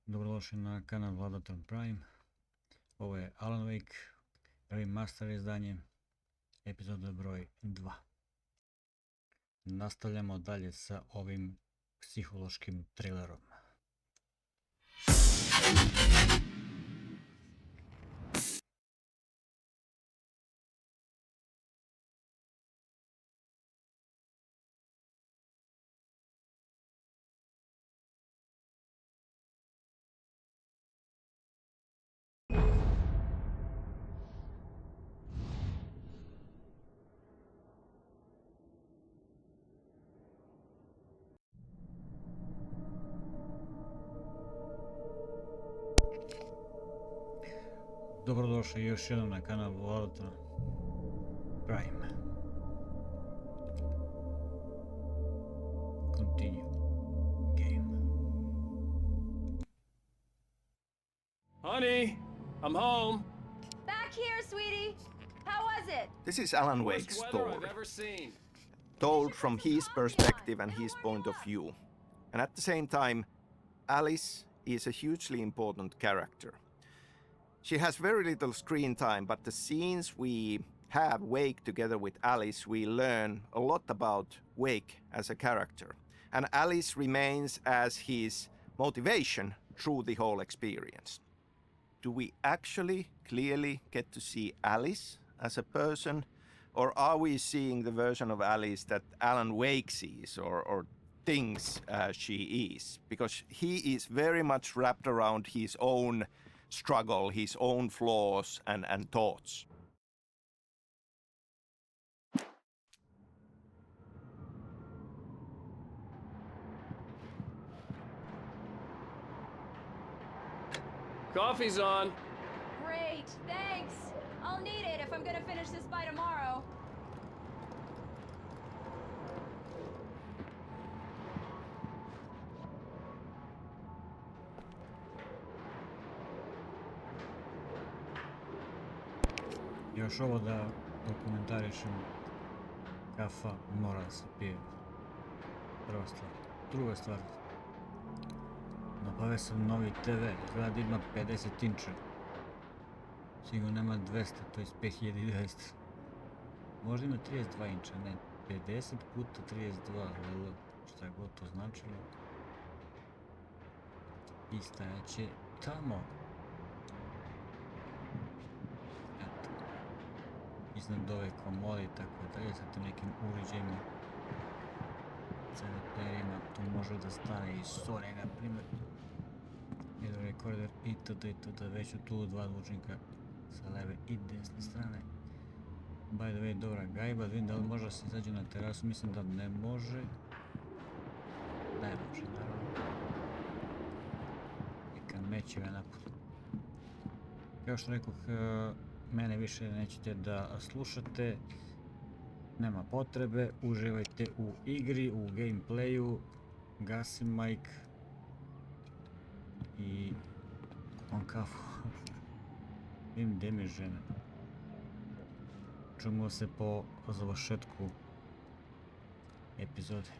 Dobrodošli na kanal Vladator Prime. Ovo je Alana Vejka, Remastered izdanje, epizoda broj 2. Nastavljamo dalje sa ovim psihološkim trilerom. Dobrodošli još jednom na kanal Vladator Prime. Continue game. Honey, I'm home. Back here, sweetie. How was it? This is Alan Worst Wake's weather I've story, ever seen. told from his perspective and his point of view. And at the same time, Alice is a hugely important character. She has very little screen time, but the scenes we have Wake together with Alice, we learn a lot about Wake as a character. And Alice remains as his motivation through the whole experience. Do we actually clearly get to see Alice as a person? Or are we seeing the version of Alice that Alan Wake sees or thinks she is? Because he is very much wrapped around his own struggle, his own flaws and thoughts. Coffee's on. Great, thanks. I'll need it if I'm gonna finish this by tomorrow. Još ovo da dokumentarišem, kafa mora da se pije. Prva stvar. Druga stvar, nabavio sam novi TV, izgleda da ima 50 inča. Sigurno nema 200, to je 5200. Možda ima 32 inča, ne, 50 puta 32, šta god to značilo. I stajaće tamo. Eto. Iznad ove komode i tako dalje, sa tim nekim uređajima. CD-playerima, tu može da stane i Sony, na primjer. Video rekorder itd. Već su tu dva zvučnika sa leve i desne strane. By the way, dobra gajba, vidim da li može da se izađe na terasu, mislim da ne može. Ne može, naravno. Neka mećeve napad. Kao što rekoh, mene više nećete da slušate. Nema potrebe, uživajte u igri, u gameplayu. Gasim mic i kupam kafu. Vidim gdje mi je žena. Čujemo se po završetku epizode.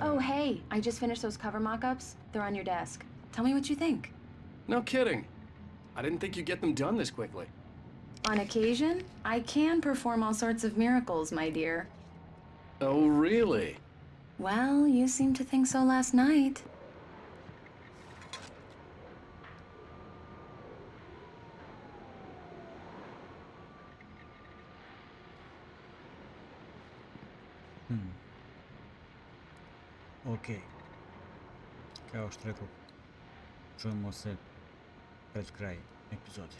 Oh, hey, I just finished those cover mock-ups. They're on your desk. Tell me what you think. No kidding. I didn't think you'd get them done this quickly. On occasion, I can perform all sorts of miracles, my dear. Oh, really? Well, you seemed to think so last night. Ok. Kao što rekao, čujemo se pred kraj epizode.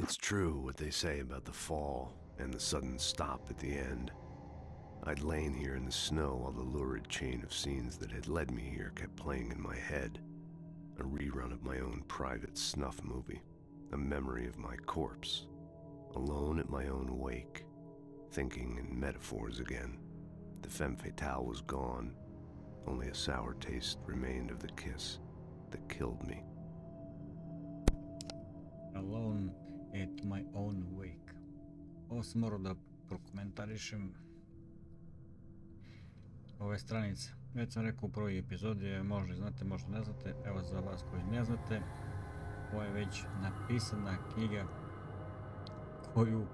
It's true what they say about the fall and the sudden stop at the end. I'd lain here in the snow while the lurid chain of scenes that had led me here kept playing in my head. A rerun of my own private snuff movie. A memory of my corpse. Alone at my own wake. Thinking in metaphors again. The femme fatale was gone. Only a sour taste remained of the kiss that killed me. Alone at my own wake. Ovo sam morao da prokomentarišem ove stranice. Već sam rekao u prvoj epizodi, možda znate, možda ne znate. Evo za vas koji ne znate, ovo je već napisana knjiga koju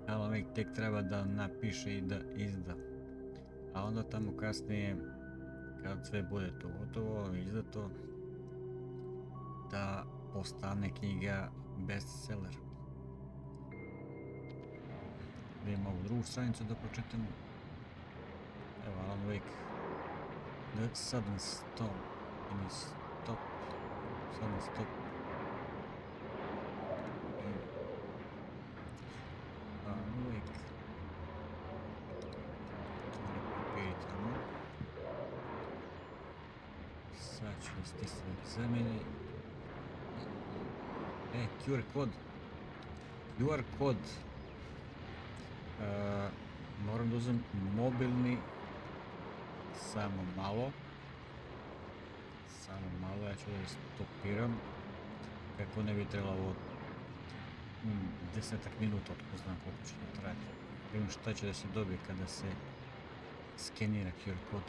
Alan Wake tek treba da napiše i da izda. A onda tamo kasnije, kad sve bude to gotovo, izdato, da postane knjiga bestseller. Da imamo ovu drugu stranicu da pročitamo. Evo Alan Wake. The sudden storm in his stop. Sudden stop. Alan Wake. Pitamo. Sad ću stisati zemlji. QR kod. QR kod. Moram da uzem mobilni. Samo malo, ja ću da stopiram, kako ne bi trebalo 10 minuta, otko znam koliko će da trati. Vidim šta će da se dobije kada se skenira QR kod.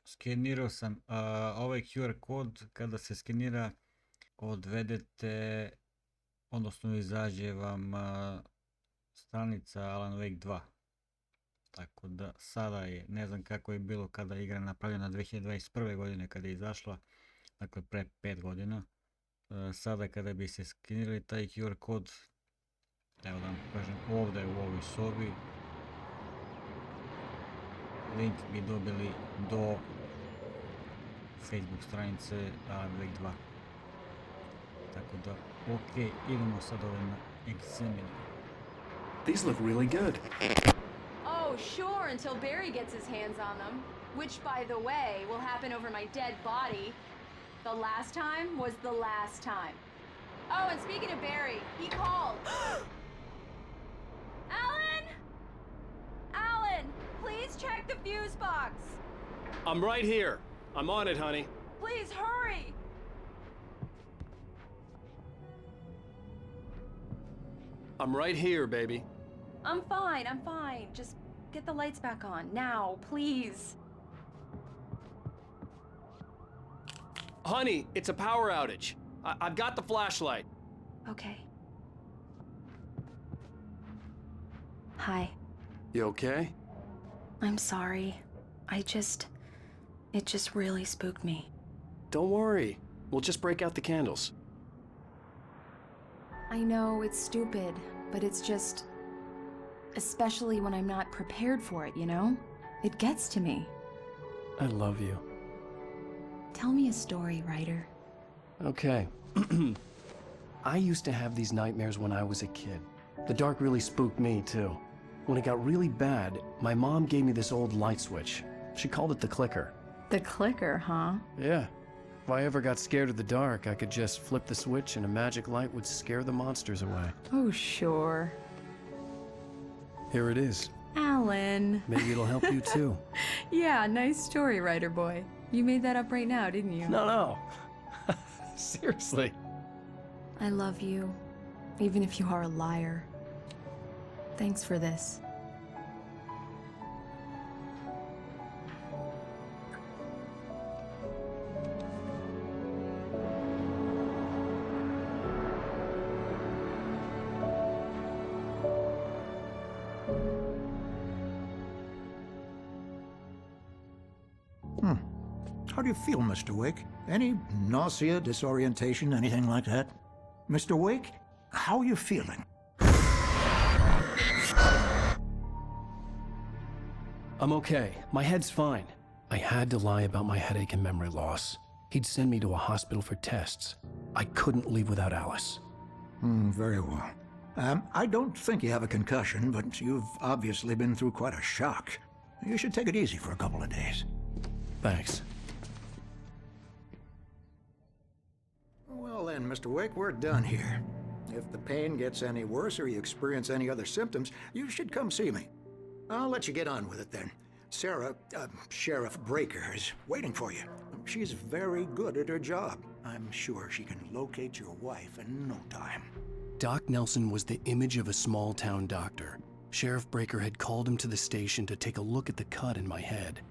Skenirao sam, ovaj QR kod kada se skenira odvedete, odnosno izađe vam stranica Alan Wake 2. Tako da sada je, ne znam kako je bilo kada je igra napravljena 2021. godine kada je izašla, dakle pre 5 godina. Sada kada bi se skenirali taj QR kod, evo da vam pokažem, ovdje u ovoj sobi, link bi dobili do Facebook stranice Alan Wake 2. Tako da, ok, idemo sad ovdje na Examine. These look really good. Oh, sure, until Barry gets his hands on them. Which, by the way, will happen over my dead body. The last time was the last time. Oh, and speaking of Barry, he called. Alan! Alan, please check the fuse box. I'm right here. I'm on it, honey. Please hurry. I'm right here, baby. I'm fine, I'm fine. Just get the lights back on. Now, please. Honey, it's a power outage. I've got the flashlight. Okay. Hi. You okay? I'm sorry. It just really spooked me. Don't worry. We'll just break out the candles. I know it's stupid, but it's just... Especially when I'm not prepared for it, you know? It gets to me. I love you. Tell me a story, writer. Okay. I used to have these nightmares when I was a kid. The dark really spooked me, too. When it got really bad, my mom gave me this old light switch. She called it the clicker. The clicker, huh? Yeah. If I ever got scared of the dark, I could just flip the switch and a magic light would scare the monsters away. Oh, sure. Here it is. Alan. Maybe it'll help you, too. Yeah, nice story, writer boy. You made that up right now, didn't you? No. Seriously. I love you, even if you are a liar. Thanks for this. How do you feel, Mr. Wake? Any nausea, disorientation, anything like that? Mr. Wake, how are you feeling? I'm okay. My head's fine. I had to lie about my headache and memory loss. He'd send me to a hospital for tests. I couldn't leave without Alice. Very well. I don't think you have a concussion, but you've obviously been through quite a shock. You should take it easy for a couple of days. Thanks. Well then, Mr. Wake, we're done here. If the pain gets any worse or you experience any other symptoms, you should come see me. I'll let you get on with it then. Sarah, Sheriff Breaker, is waiting for you. She's very good at her job. I'm sure she can locate your wife in no time. Doc Nelson was the image of a small-town doctor. Sheriff Breaker had called him to the station to take a look at the cut in my head.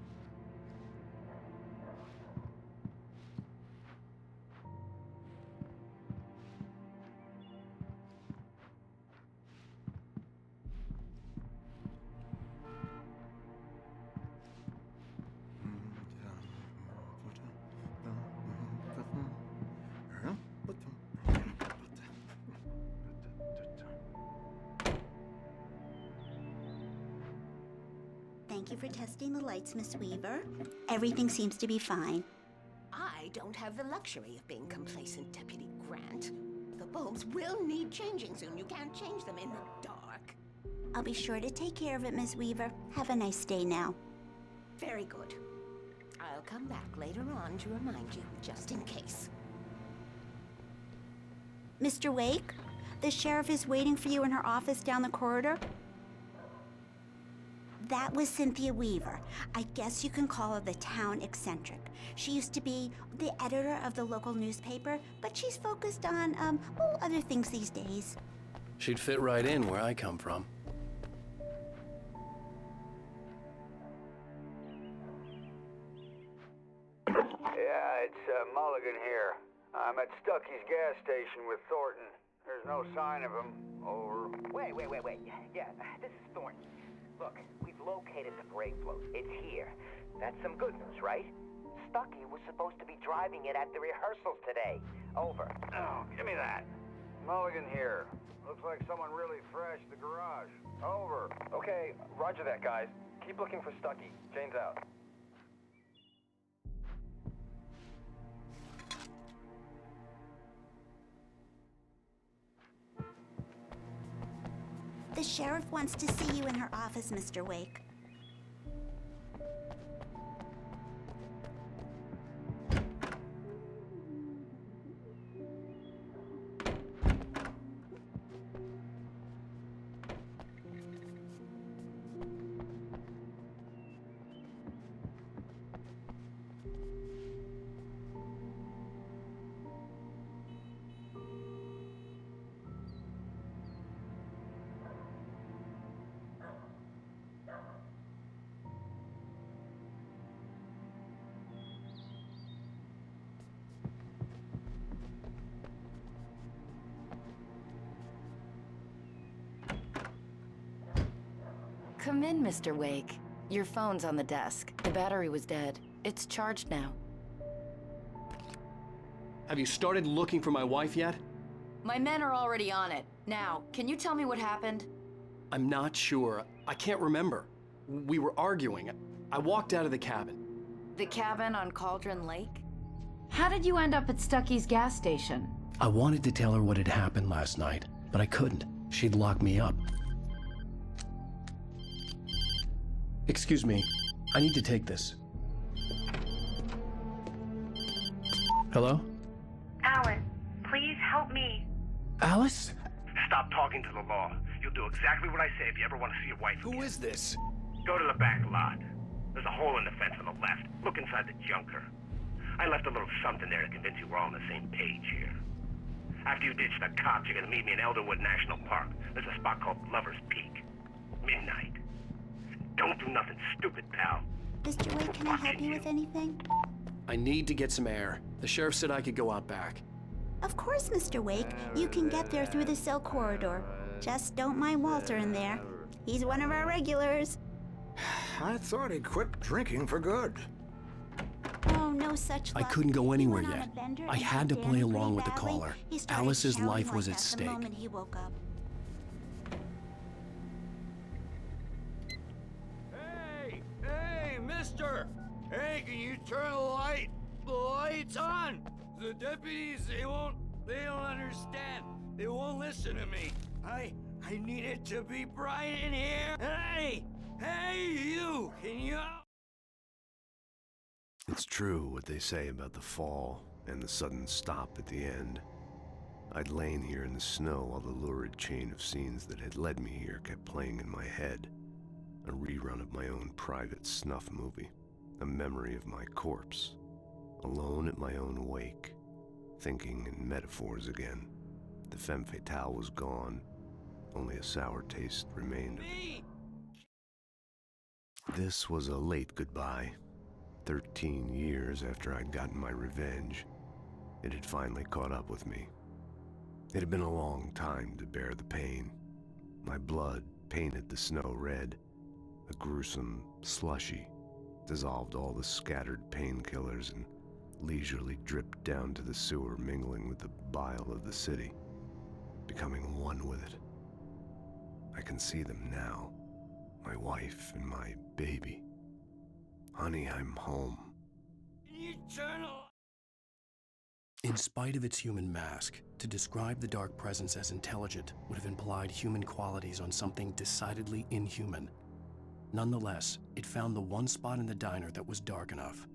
Thank you for testing the lights, Miss Weaver. Everything seems to be fine. I don't have the luxury of being complacent, Deputy Grant. The bulbs will need changing soon. You can't change them in the dark. I'll be sure to take care of it, Miss Weaver. Have a nice day now. Very good. I'll come back later on to remind you, just in case. Mr. Wake, the sheriff is waiting for you in her office down the corridor. That was Cynthia Weaver. I guess you can call her the town eccentric. She used to be the editor of the local newspaper, but she's focused on, other things these days. She'd fit right in where I come from. Yeah, it's Mulligan here. I'm at Stucky's gas station with Thornton. There's no sign of him. Over. Wait. Yeah, this is Thornton. Look, we've located the brake float. It's here. That's some good news, right? Stucky was supposed to be driving it at the rehearsals today. Over. Oh, give me that. Mulligan here. Looks like someone really thrashed the garage. Over. Okay, roger that, guys. Keep looking for Stucky. Jane's out. The sheriff wants to see you in her office, Mr. Wake. Come in, Mr. Wake. Your phone's on the desk. The battery was dead. It's charged now. Have you started looking for my wife yet? My men are already on it. Now, can you tell me what happened? I'm not sure. I can't remember. We were arguing. I walked out of the cabin. The cabin on Cauldron Lake? How did you end up at Stucky's gas station? I wanted to tell her what had happened last night, but I couldn't. She'd lock me up. Excuse me, I need to take this. Hello? Alan, please help me. Alice? Stop talking to the law. You'll do exactly what I say if you ever want to see your wife again. Who is this? Go to the back lot. There's a hole in the fence on the left. Look inside the junker. I left a little something there to convince you we're all on the same page here. After you ditch the cops, you're gonna meet me in Elderwood National Park. There's a spot called Lover's Peak. Midnight. Don't do nothing stupid, pal. Mr. Wake, can I help you with anything? I need to get some air. The sheriff said I could go out back. Of course, Mr. Wake. You can get there through the cell corridor. Just don't mind Walter in there. He's one of our regulars. I thought he quit drinking for good. Oh, no such luck. I couldn't go He anywhere went on yet. a bender I and had to got play damaged along with pretty the badly. caller. He started Alice's shouting life like was that at the stake. moment he woke up. Hey, mister! Hey, can you turn the light? The light? lights on! The deputies, they don't understand. They won't listen to me. I need it to be bright in here. Hey, you, can you? It's true what they say about the fall and the sudden stop at the end. I'd lain here in the snow while the lurid chain of scenes that had led me here kept playing in my head. A rerun of my own private snuff movie. A memory of my corpse. Alone at my own wake. Thinking in metaphors again. The femme fatale was gone. Only a sour taste remained of it. This was a late goodbye. 13 years after I'd gotten my revenge, it had finally caught up with me. It had been a long time to bear the pain. My blood painted the snow red. A gruesome slushy dissolved all the scattered painkillers and leisurely dripped down to the sewer, mingling with the bile of the city, becoming one with it. I can see them now, my wife and my baby. Honey, I'm home. Eternal. In spite of its human mask, to describe the dark presence as intelligent would have implied human qualities on something decidedly inhuman. Nonetheless, it found the one spot in the diner that was dark enough.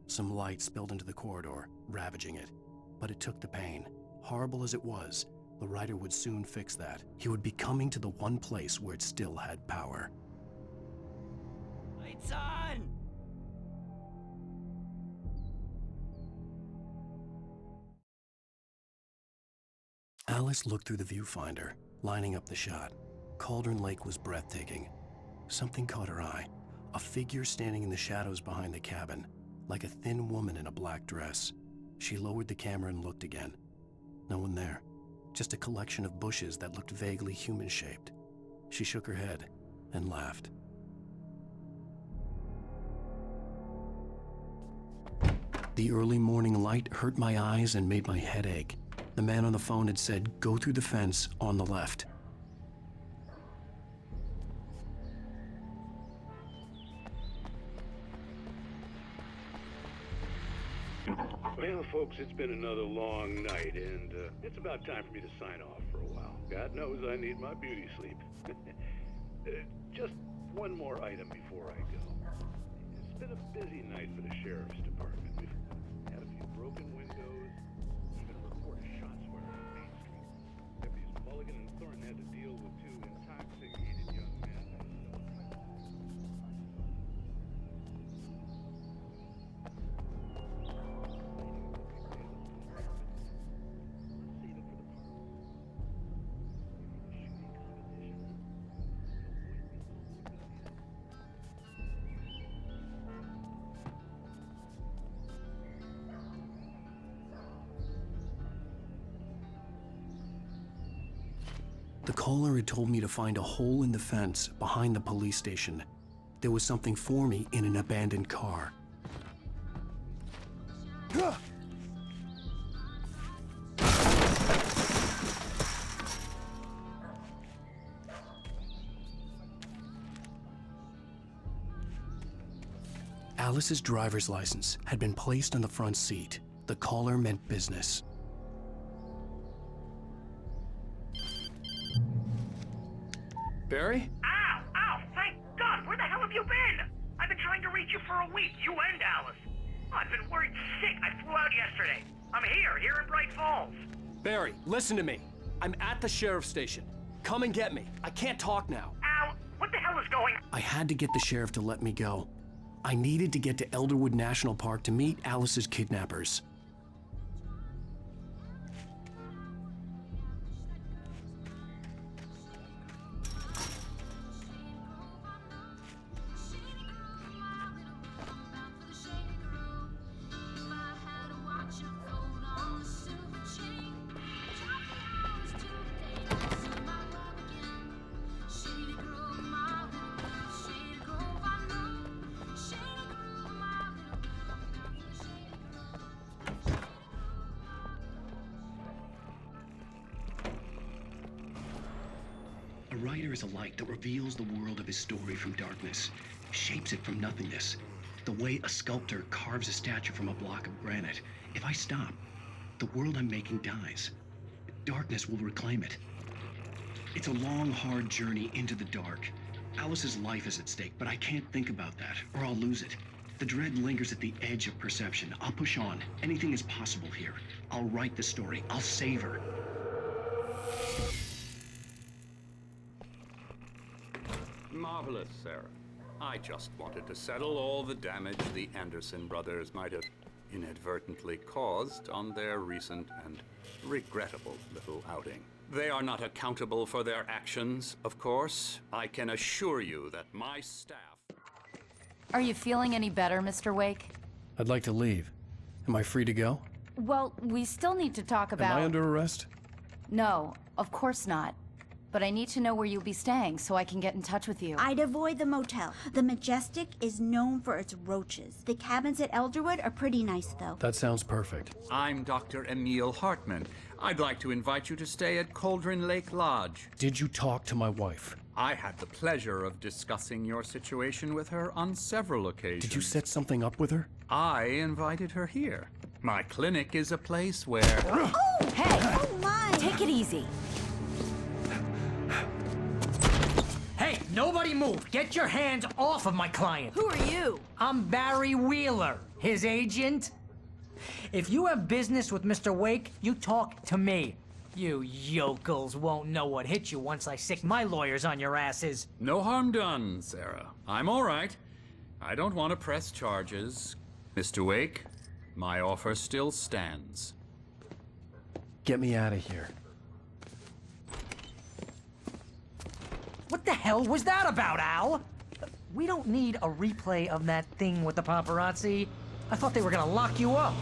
Some light spilled into the corridor, ravaging it. But it took the pain. Horrible as it was, the writer would soon fix that. He would be coming to the one place where it still had power. Lights on! Alice looked through the viewfinder, lining up the shot. Cauldron Lake was breathtaking. Something caught her eye. A figure standing in the shadows behind the cabin, like a thin woman in a black dress. She lowered the camera and looked again. No one there. Just a collection of bushes that looked vaguely human-shaped. She shook her head and laughed. The early morning light hurt my eyes and made my head ache. The man on the phone had said, "Go through the fence on the left." Well, folks, it's been another long night, and it's about time for me to sign off for a while. God knows I need my beauty sleep. Just one more item before I go. It's been a busy night for the sheriff's department. We've had a few broken windows, even a report of shots fired on Main Street. Deputies Mulligan and Thornton had to deal with two intoxicated young men. The caller had told me to find a hole in the fence behind the police station. There was something for me in an abandoned car. Alice's driver's license had been placed on the front seat. The caller meant business. Barry? Ow! Thank God! Where the hell have you been? I've been trying to reach you for a week, you and Alice. Oh, I've been worried sick. I flew out yesterday. I'm here in Bright Falls. Barry, listen to me. I'm at the sheriff's station. Come and get me. I can't talk now. Al, what the hell is going on? I had to get the sheriff to let me go. I needed to get to Elderwood National Park to meet Alice's kidnappers. A writer is a light that reveals the world of his story from darkness, shapes it from nothingness, The way a sculptor carves a statue from a block of granite. If I stop, the world I'm making dies. Darkness will reclaim it. It's a long, hard journey into the dark. Alice's life is at stake, but I can't think about that, or I'll lose it. The dread lingers at the edge of perception. I'll push on. Anything is possible here. I'll write the story. I'll save her. Marvelous, Sarah. I just wanted to settle all the damage the Anderson brothers might have inadvertently caused on their recent and regrettable little outing. They are not accountable for their actions, of course. I can assure you that my staff... Are you feeling any better, Mr. Wake? I'd like to leave. Am I free to go? Well, we still need to talk about... Am I under arrest? No, of course not. But I need to know where you'll be staying so I can get in touch with you. I'd avoid the motel. The Majestic is known for its roaches. The cabins at Elderwood are pretty nice, though. That sounds perfect. I'm Dr. Emil Hartman. I'd like to invite you to stay at Cauldron Lake Lodge. Did you talk to my wife? I had the pleasure of discussing your situation with her on several occasions. Did you set something up with her? I invited her here. My clinic is a place where... Oh! Hey! Oh, my! Take it easy. Hey, nobody move! Get your hands off of my client! Who are you? I'm Barry Wheeler, his agent. If you have business with Mr. Wake, you talk to me. You yokels won't know what hit you once I sick my lawyers on your asses. No harm done, Sarah. I'm all right. I don't want to press charges. Mr. Wake, my offer still stands. Get me out of here. What the hell was that about, Al? We don't need a replay of that thing with the paparazzi. I thought they were gonna lock you up.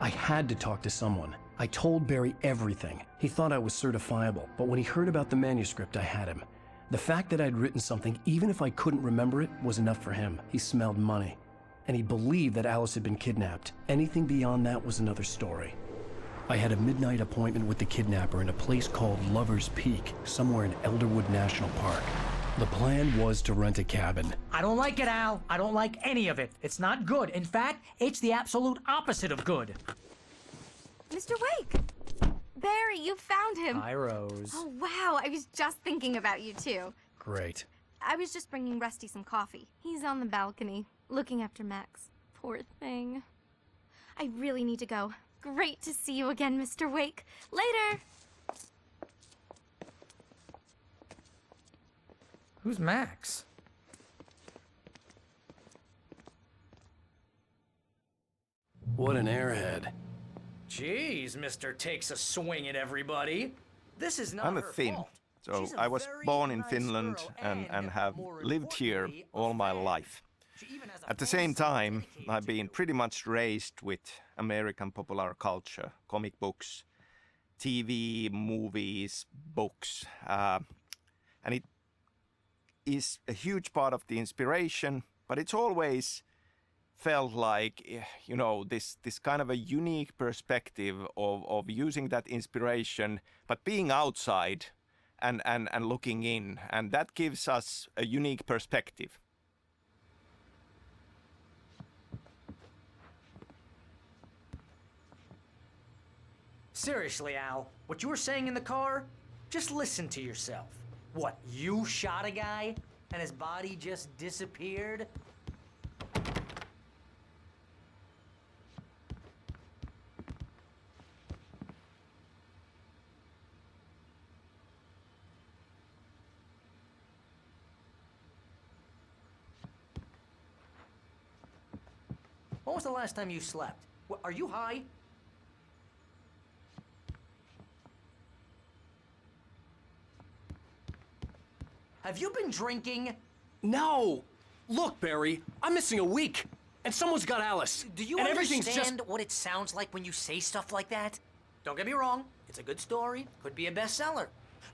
I had to talk to someone. I told Barry everything. He thought I was certifiable, but when he heard about the manuscript, I had him. The fact that I'd written something, even if I couldn't remember it, was enough for him. He smelled money. And he believed that Alice had been kidnapped. Anything beyond that was another story. I had a midnight appointment with the kidnapper in a place called Lover's Peak, somewhere in Elderwood National Park. The plan was to rent a cabin. I don't like it, Al. I don't like any of it. It's not good. In fact, it's the absolute opposite of good. Mr. Wake! Barry, you found him. Hi, Rose. Oh, wow. I was just thinking about you, too. Great. I was just bringing Rusty some coffee. He's on the balcony, looking after Max. Poor thing. I really need to go. Great to see you again, Mr. Wake. Later! Who's Max? What an airhead. Jeez, Mr. Takes a swing at everybody. This is not I'm a her Finn, fault. so She's a I was very born in nice Finland girl and have more lived here importantly, all my life. At the same time, I've been pretty much raised with American popular culture, comic books, TV, movies, books, and it is a huge part of the inspiration, but it's always felt like, you know, this kind of a unique perspective of using that inspiration, but being outside and looking in, and that gives us a unique perspective. Seriously, Al, what you were saying in the car, just listen to yourself. What, you shot a guy and his body just disappeared? When was the last time you slept? Are you high? Have you been drinking? No! Look, Barry, I'm missing a week, and someone's got Alice. Do you and everything's understand just... what it sounds like when you say stuff like that? Don't get me wrong, it's a good story, could be a bestseller.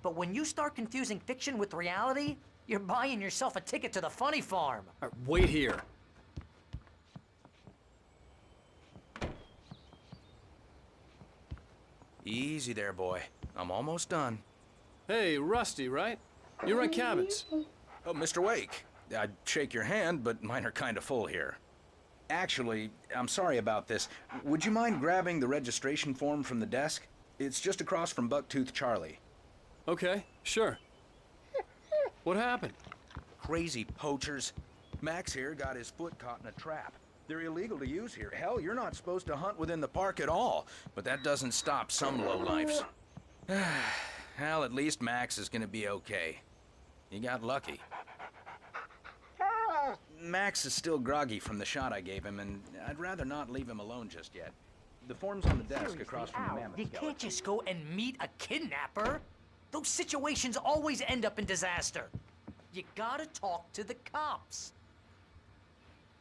But when you start confusing fiction with reality, you're buying yourself a ticket to the funny farm. Wait here. Easy there, boy. I'm almost done. Hey, Rusty, right? You rent cabins? Oh, Mr. Wake. I'd shake your hand, but mine are kind of full here. Actually, I'm sorry about this. Would you mind grabbing the registration form from the desk? It's just across from Bucktooth Charlie. Okay, sure. What happened? Crazy poachers. Max here got his foot caught in a trap. They're illegal to use here. Hell, you're not supposed to hunt within the park at all. But that doesn't stop some lowlifes. Well, at least Max is gonna be okay. He got lucky. Max is still groggy from the shot I gave him, and I'd rather not leave him alone just yet. The form's on the desk across from the mammoth You skeleton. can't just go and meet a kidnapper. Those situations always end up in disaster. You gotta talk to the cops.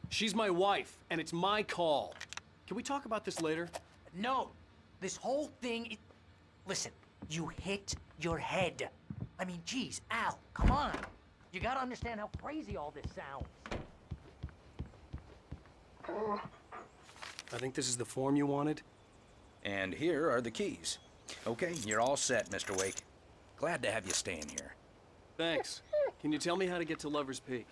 She's my wife, and it's my call. Can we talk about this later? No, this whole thing. Listen, you hit your head. I mean, geez, Al, come on. You gotta understand how crazy all this sounds. I think this is the form you wanted. And here are the keys. Okay, you're all set, Mr. Wake. Glad to have you staying here. Thanks. Can you tell me how to get to Lover's Peak?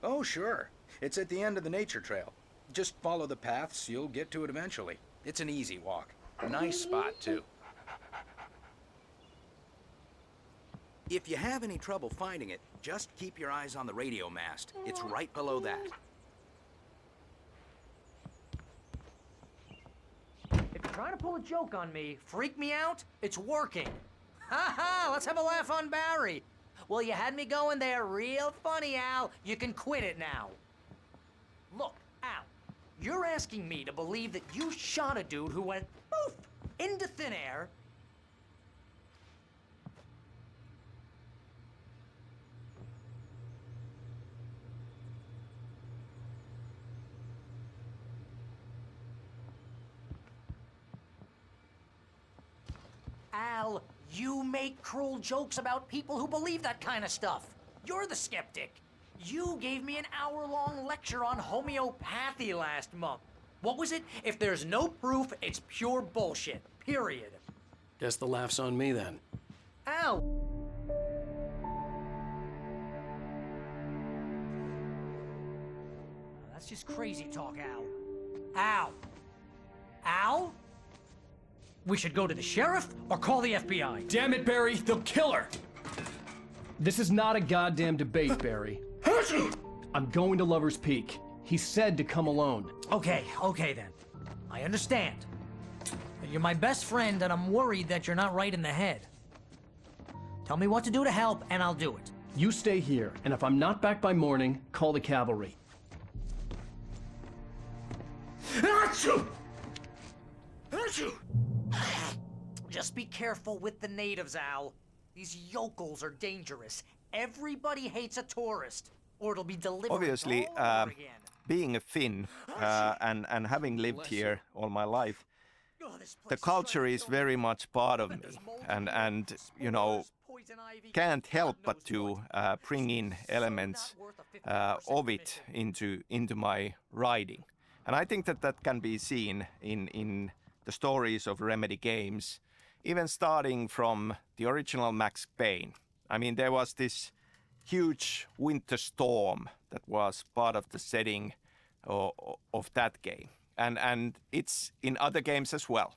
Oh, sure. It's at the end of the nature trail. Just follow the paths, you'll get to it eventually. It's an easy walk. Nice spot, too. If you have any trouble finding it, just keep your eyes on the radio mast. It's right below that. If you're trying to pull a joke on me, freak me out, it's working. Ha ha, let's have a laugh on Barry. Well, you had me going there real funny, Al. You can quit it now. Look, Al, you're asking me to believe that you shot a dude who went poof into thin air. Al, you make cruel jokes about people who believe that kind of stuff. You're the skeptic. You gave me an hour-long lecture on homeopathy last month. What was it? If there's no proof, it's pure bullshit. Period. Guess the laugh's on me then. Al! That's just crazy talk, Al. Al! Al? We should go to the sheriff or call the FBI. Damn it, Barry, they'll kill her! This is not a goddamn debate, Barry. I'm going to Lover's Peak. He said to come alone. Okay then. I understand. You're my best friend, and I'm worried that you're not right in the head. Tell me what to do to help, and I'll do it. You stay here, and if I'm not back by morning, call the cavalry. Achoo! Achoo! Just be careful with the natives, Al. These yokels are dangerous. Everybody hates a tourist, or it'll be delivered Obviously, all over again. being a Finn and having lived here all my life, the culture is very much part of me, and you know, can't help but to bring in elements of it into my writing. And I think that can be seen in the stories of Remedy games, even starting from the original Max Payne. I mean, there was this huge winter storm that was part of the setting of that game. And it's in other games as well.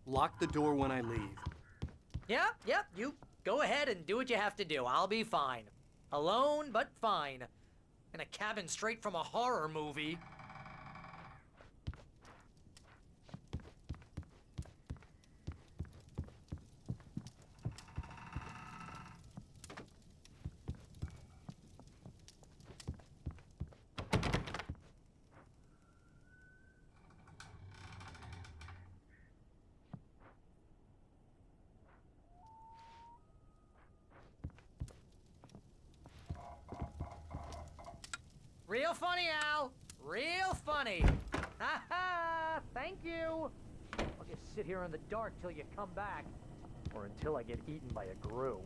Lock the door when I leave. Yep, you go ahead and do what you have to do. I'll be fine. Alone, but fine. In a cabin straight from a horror movie. Real funny, Al. Real funny. Ha ha! Thank you. I'll just sit here in the dark till you come back. Or until I get eaten by a grue.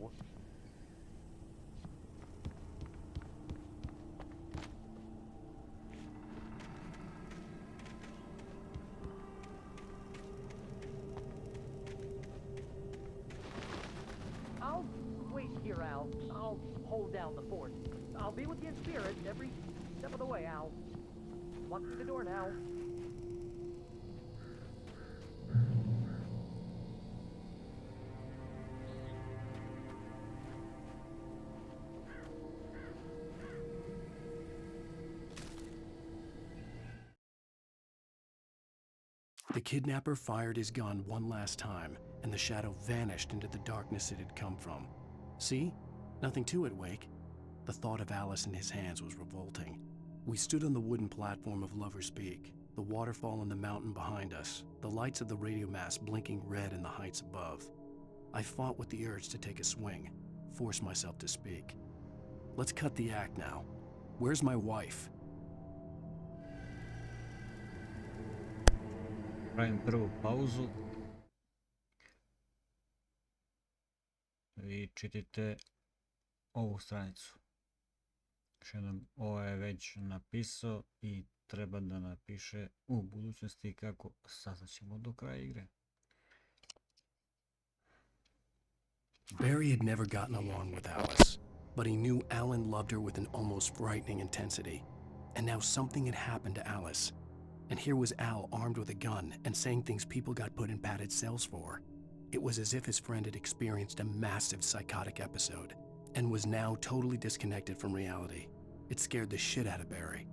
I'll wait here, Al. I'll hold down the fort. I'll be with you in spirit every step of the way, Al. Walk through the door now. The kidnapper fired his gun one last time, and the shadow vanished into the darkness it had come from. See? Nothing to it, Wake. The thought of Alice in his hands was revolting. We stood on the wooden platform of Lover's Peak, the waterfall in the mountain behind us, the lights of the radio mast blinking red in the heights above. I fought with the urge to take a swing, force myself to speak. Let's cut the act now. Where's my wife? Pravim prvu pauzu. Vi čitajte ovu stranicu. Još jednom, ovo je već napisao i treba da napiše u budućnosti kako saznaćemo do kraja igre. Barry had never gotten along with Alice, but he knew Alan loved her with an almost frightening intensity. And now something had happened to Alice. And here was Al armed with a gun and saying things people got put in padded cells for. It was as if his friend had experienced a massive psychotic episode and was now totally disconnected from reality. It scared the shit out of Barry.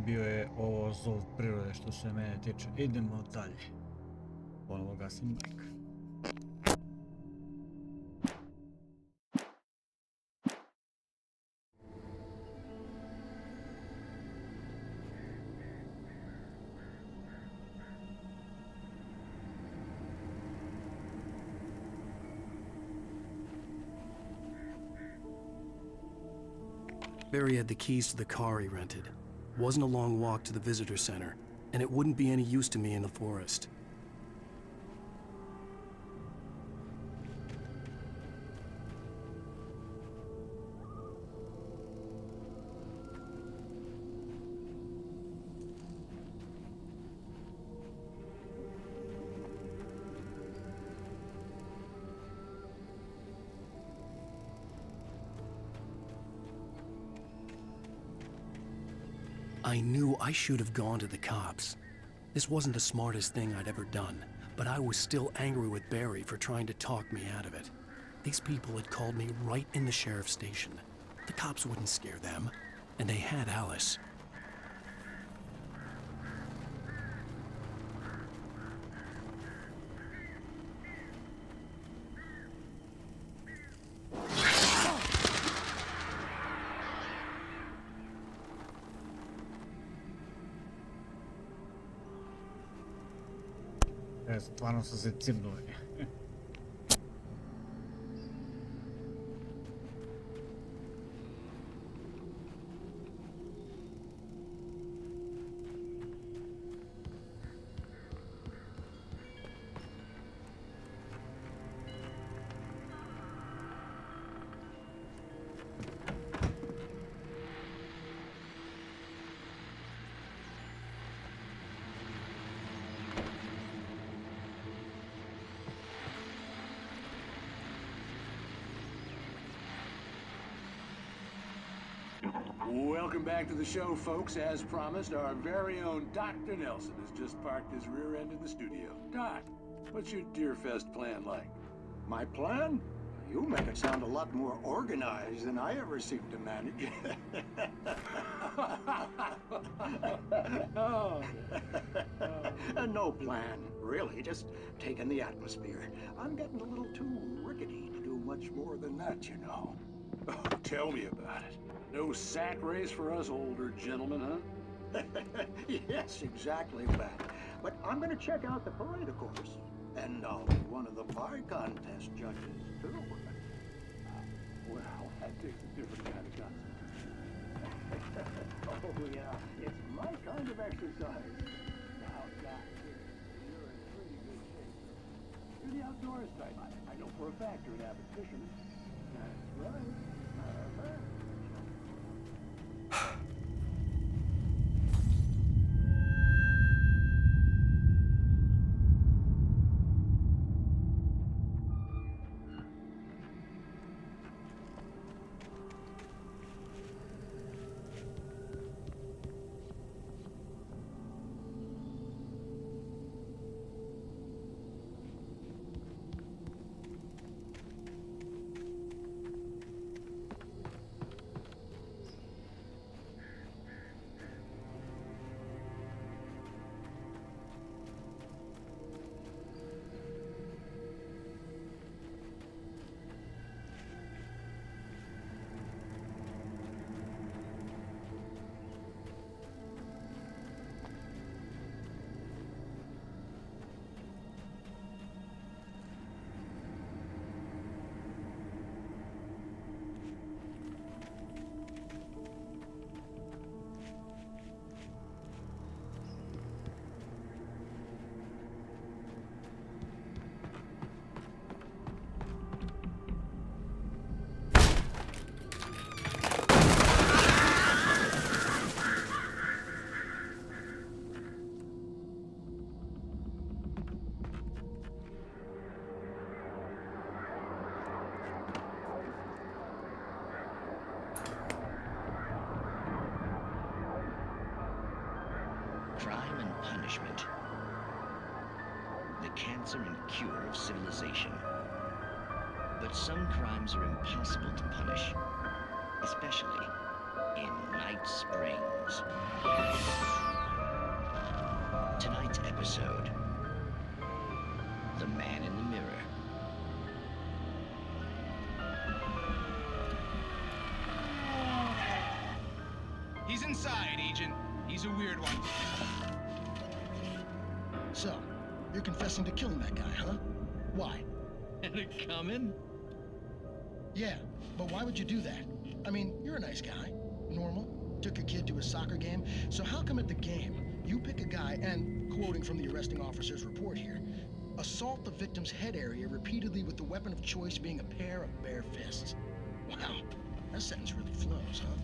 bio je ovo zov prirode što se mene tiče. Idemo dalje. Ponovo gasim bajk. Barry had the keys to the car he rented. Wasn't a long walk to the visitor center, and it wouldn't be any use to me in the forest. I knew I should have gone to the cops. This wasn't the smartest thing I'd ever done, but I was still angry with Barry for trying to talk me out of it. These people had called me right in the sheriff's station. The cops wouldn't scare them, and they had Alice. Stvarno su se cimnuli. Welcome back to the show, folks. As promised, our very own Dr. Nelson has just parked his rear end in the studio. Doc, what's your Deerfest plan like? My plan? You make it sound a lot more organized than I ever seem to manage. No plan, really, just taking the atmosphere. I'm getting a little too rickety to do much more than that, you know. Oh, tell me about it. No sack race for us older gentlemen, huh? Yes, exactly that. But I'm gonna check out the parade, of course. And I'll be one of the pie contest judges, too. Well, that takes a different kind of concentration. Oh, yeah, it's my kind of exercise. Now, Doc, you're in pretty good shape. You're the outdoors type. I know for a fact you're an avid fisherman. That's right. Crime and punishment. The cancer and cure of civilization. But some crimes are impossible to punish, especially in Night Springs. Tonight's episode, The Man in the Mirror. He's inside, Agent. He's a weird one. So, you're confessing to killing that guy, huh? Why? Had it coming? Yeah, but why would you do that? I mean, you're a nice guy. Normal. Took your kid to a soccer game. So how come at the game, you pick a guy and, quoting from the arresting officer's report here, assault the victim's head area repeatedly with the weapon of choice being a pair of bare fists? Wow, that sentence really flows, huh?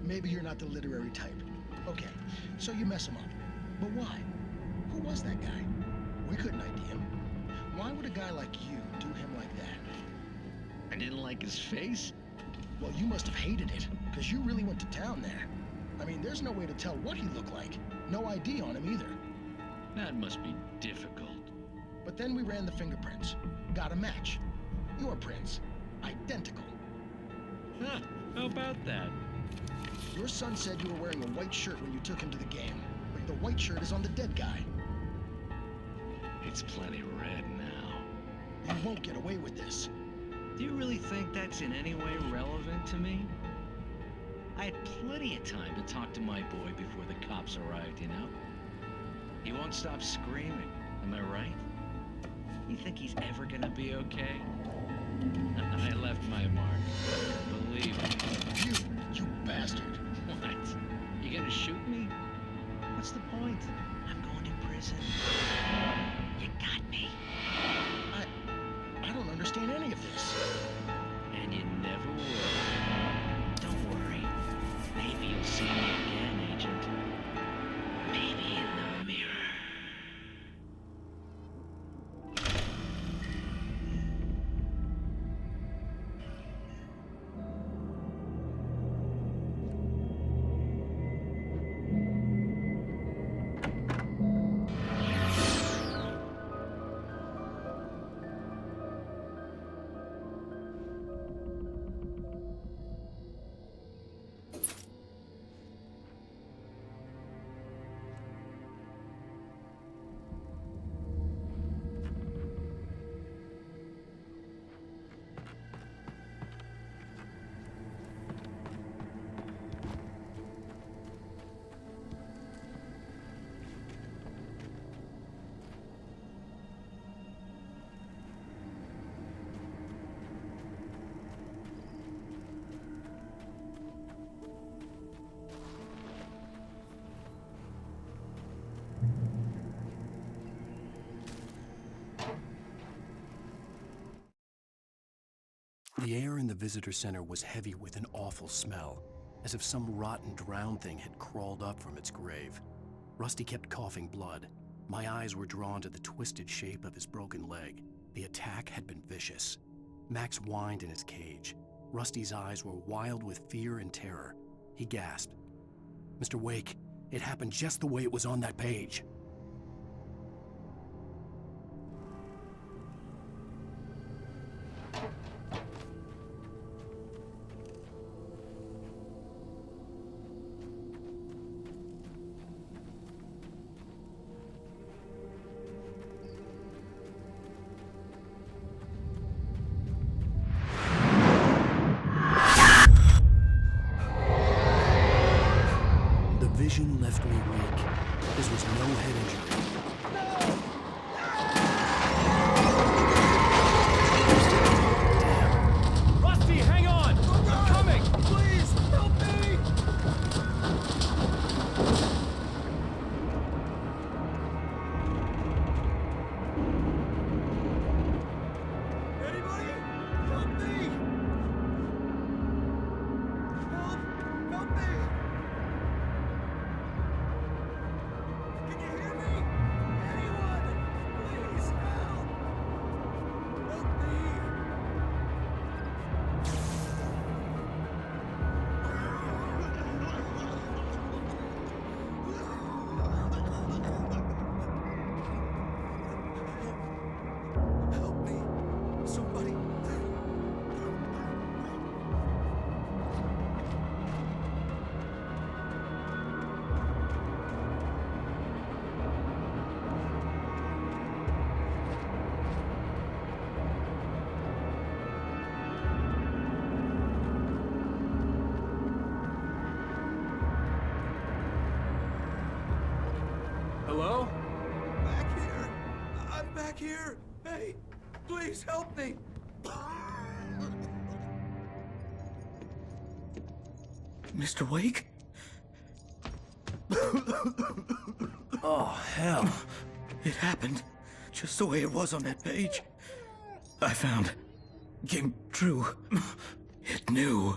Maybe you're not the literary type. Okay, so you mess him up. But why? Who was that guy? We couldn't ID him. Why would a guy like you do him like that? I didn't like his face? Well, you must have hated it, because you really went to town there. I mean, there's no way to tell what he looked like. No ID on him either. That must be difficult. But then we ran the fingerprints. Got a match. Your prints. Identical. Huh, how about that? Your son said you were wearing a white shirt when you took him to the game, but the white shirt is on the dead guy. It's plenty red now. You won't get away with this. Do you really think that's in any way relevant to me? I had plenty of time to talk to my boy before the cops arrived, you know? He won't stop screaming, am I right? You think he's ever gonna be okay? I left my mark. Believe me. You bastard. What? You gonna shoot me? What's the point? I'm going to prison. You got me. I don't understand any of this. And you never will. Don't worry. Maybe you'll see me again, Agent. Maybe in the mirror. The air in the visitor center was heavy with an awful smell, as if some rotten drowned thing had crawled up from its grave. Rusty kept coughing blood. My eyes were drawn to the twisted shape of his broken leg. The attack had been vicious. Max whined in his cage. Rusty's eyes were wild with fear and terror. He gasped. "Mr. Wake, it happened just the way it was on that page." Vision left me weak. This was no head injury. Damn. Rusty, hang on! I'm coming! Please, help me! Anybody? Help me! Help me! Can you hear me? Hello? Back here. I'm back here. Hey, please help me. Mr. Wake? Oh, hell. It happened just the way it was on that page. I found. Came true. It knew.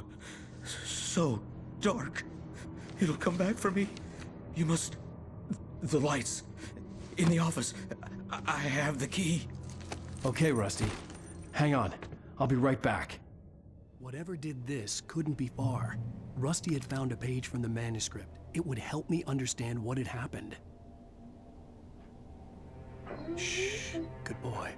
So dark. It'll come back for me. You must... The lights. In the office. I have the key. Okay, Rusty. Hang on. I'll be right back. Whatever did this couldn't be far. Rusty had found a page from the manuscript. It would help me understand what had happened. Shh. Good boy.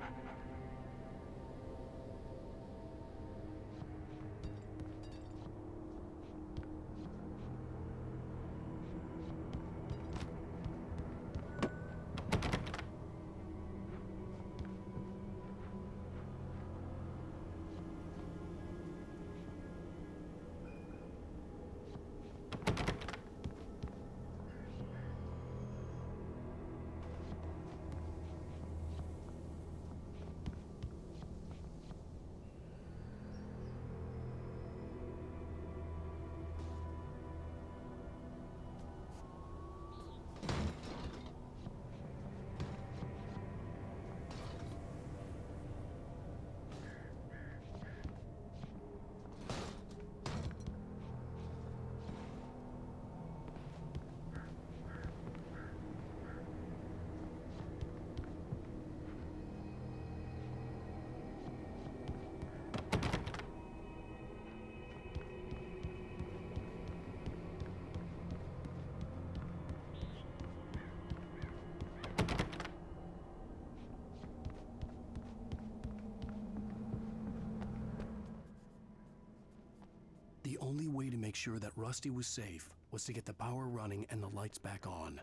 The only way to make sure that Rusty was safe was to get the power running and the lights back on.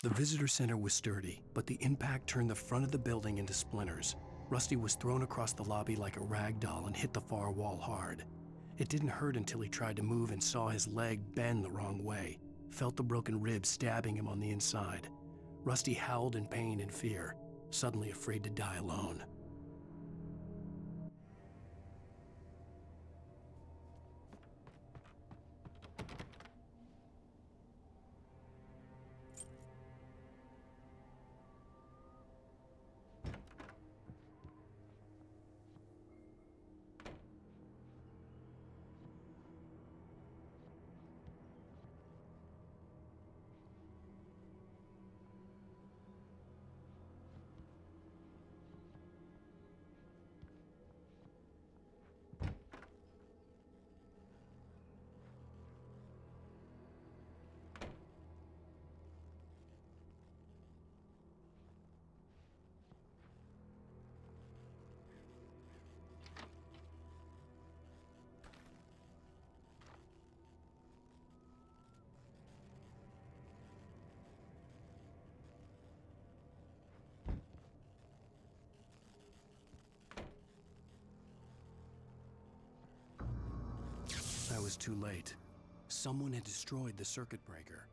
The visitor center was sturdy, but the impact turned the front of the building into splinters. Rusty was thrown across the lobby like a rag doll and hit the far wall hard. It didn't hurt until he tried to move and saw his leg bend the wrong way. Felt the broken rib stabbing him on the inside. Rusty howled in pain and fear, suddenly afraid to die alone. I was too late. Someone had destroyed the circuit breaker.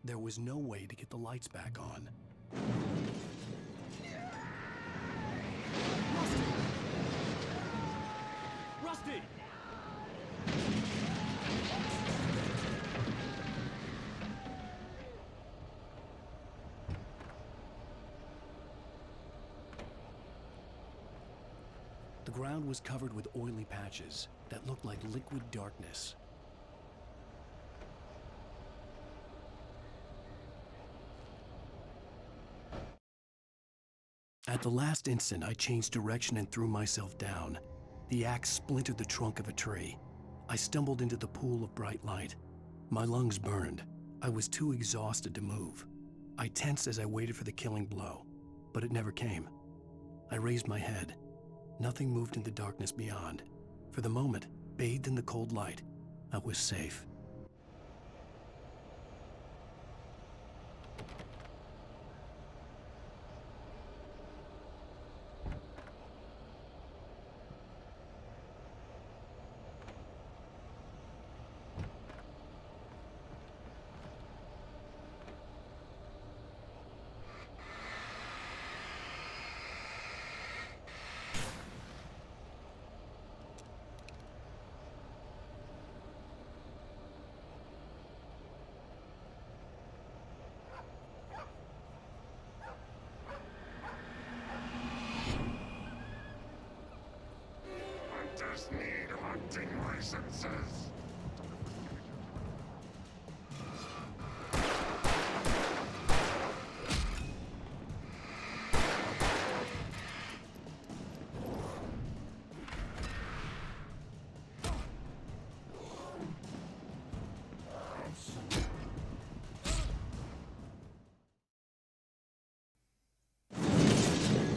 There was no way to get the lights back on. Rusty! The ground was covered with oily patches that looked like liquid darkness. At the last instant, I changed direction and threw myself down. The axe splintered the trunk of a tree. I stumbled into the pool of bright light. My lungs burned. I was too exhausted to move. I tensed as I waited for the killing blow, but it never came. I raised my head. Nothing moved in the darkness beyond. For the moment, bathed in the cold light, I was safe. just need hunting licenses.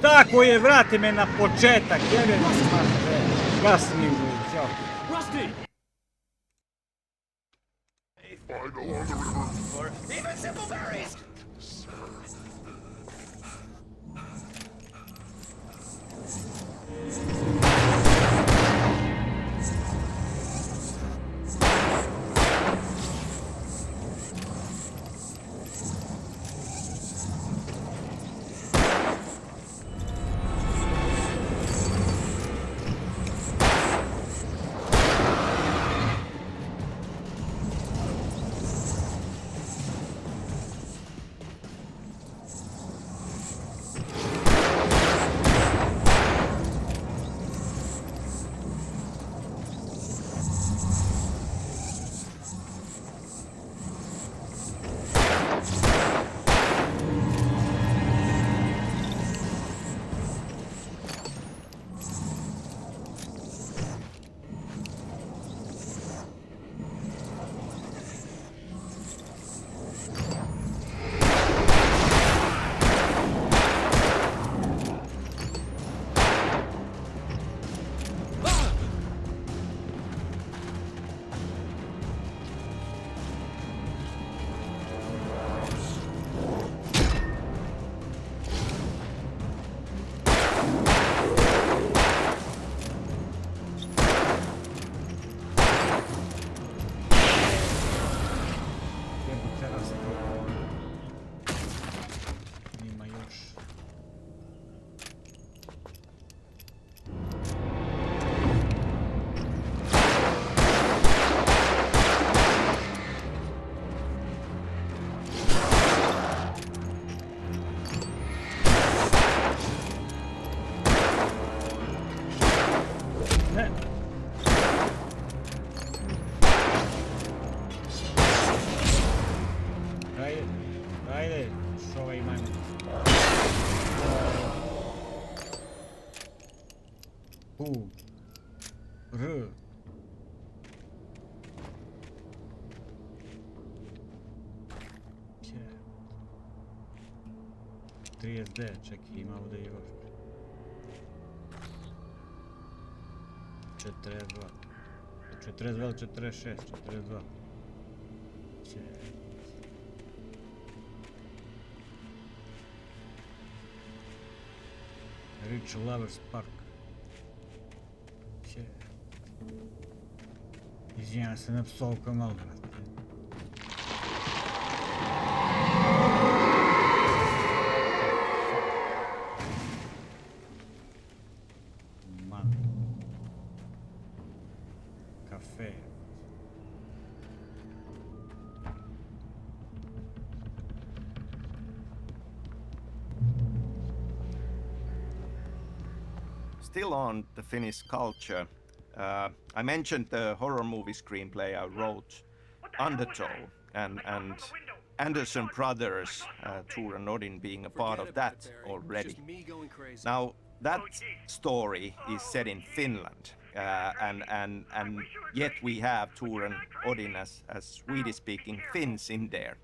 Tako je, vrati me na početak, jebe mi se mašte. Gasni u ćao. Rusty! Find along the river. Or even simple berries! Ima još. Ne. Ajde, ajde, što ovaj imam. U, R. Če. 30D, čekaj, ima ovdje još. 42. 42 ili 46, 42. Če. Rich Lovers Park. Če. Izvinjam se na psovka malo, brate. Man. Kafe. Still on the Finnish culture, I mentioned the horror movie screenplay I wrote, Undertow, and Anderson Brothers, Tor and Odin being a part of that already. Now, that story is set in Finland, and yet we have Tor and Odin as Swedish-speaking Finns in there.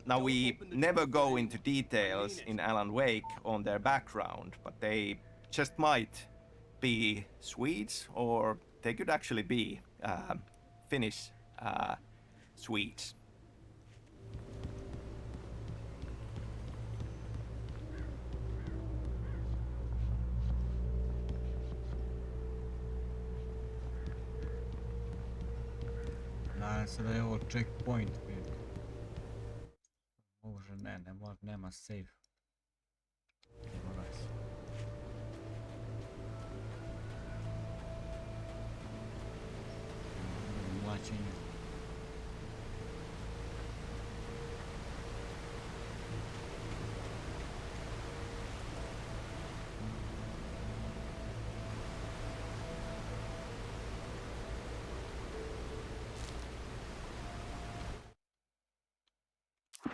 Now, we never go into details in Alan Wake on their background, but they just might be Swedes, or they could actually be Finnish Swedes. Nadam se da je ovo checkpoint. Može, nema save. Mora se. Mlačenje.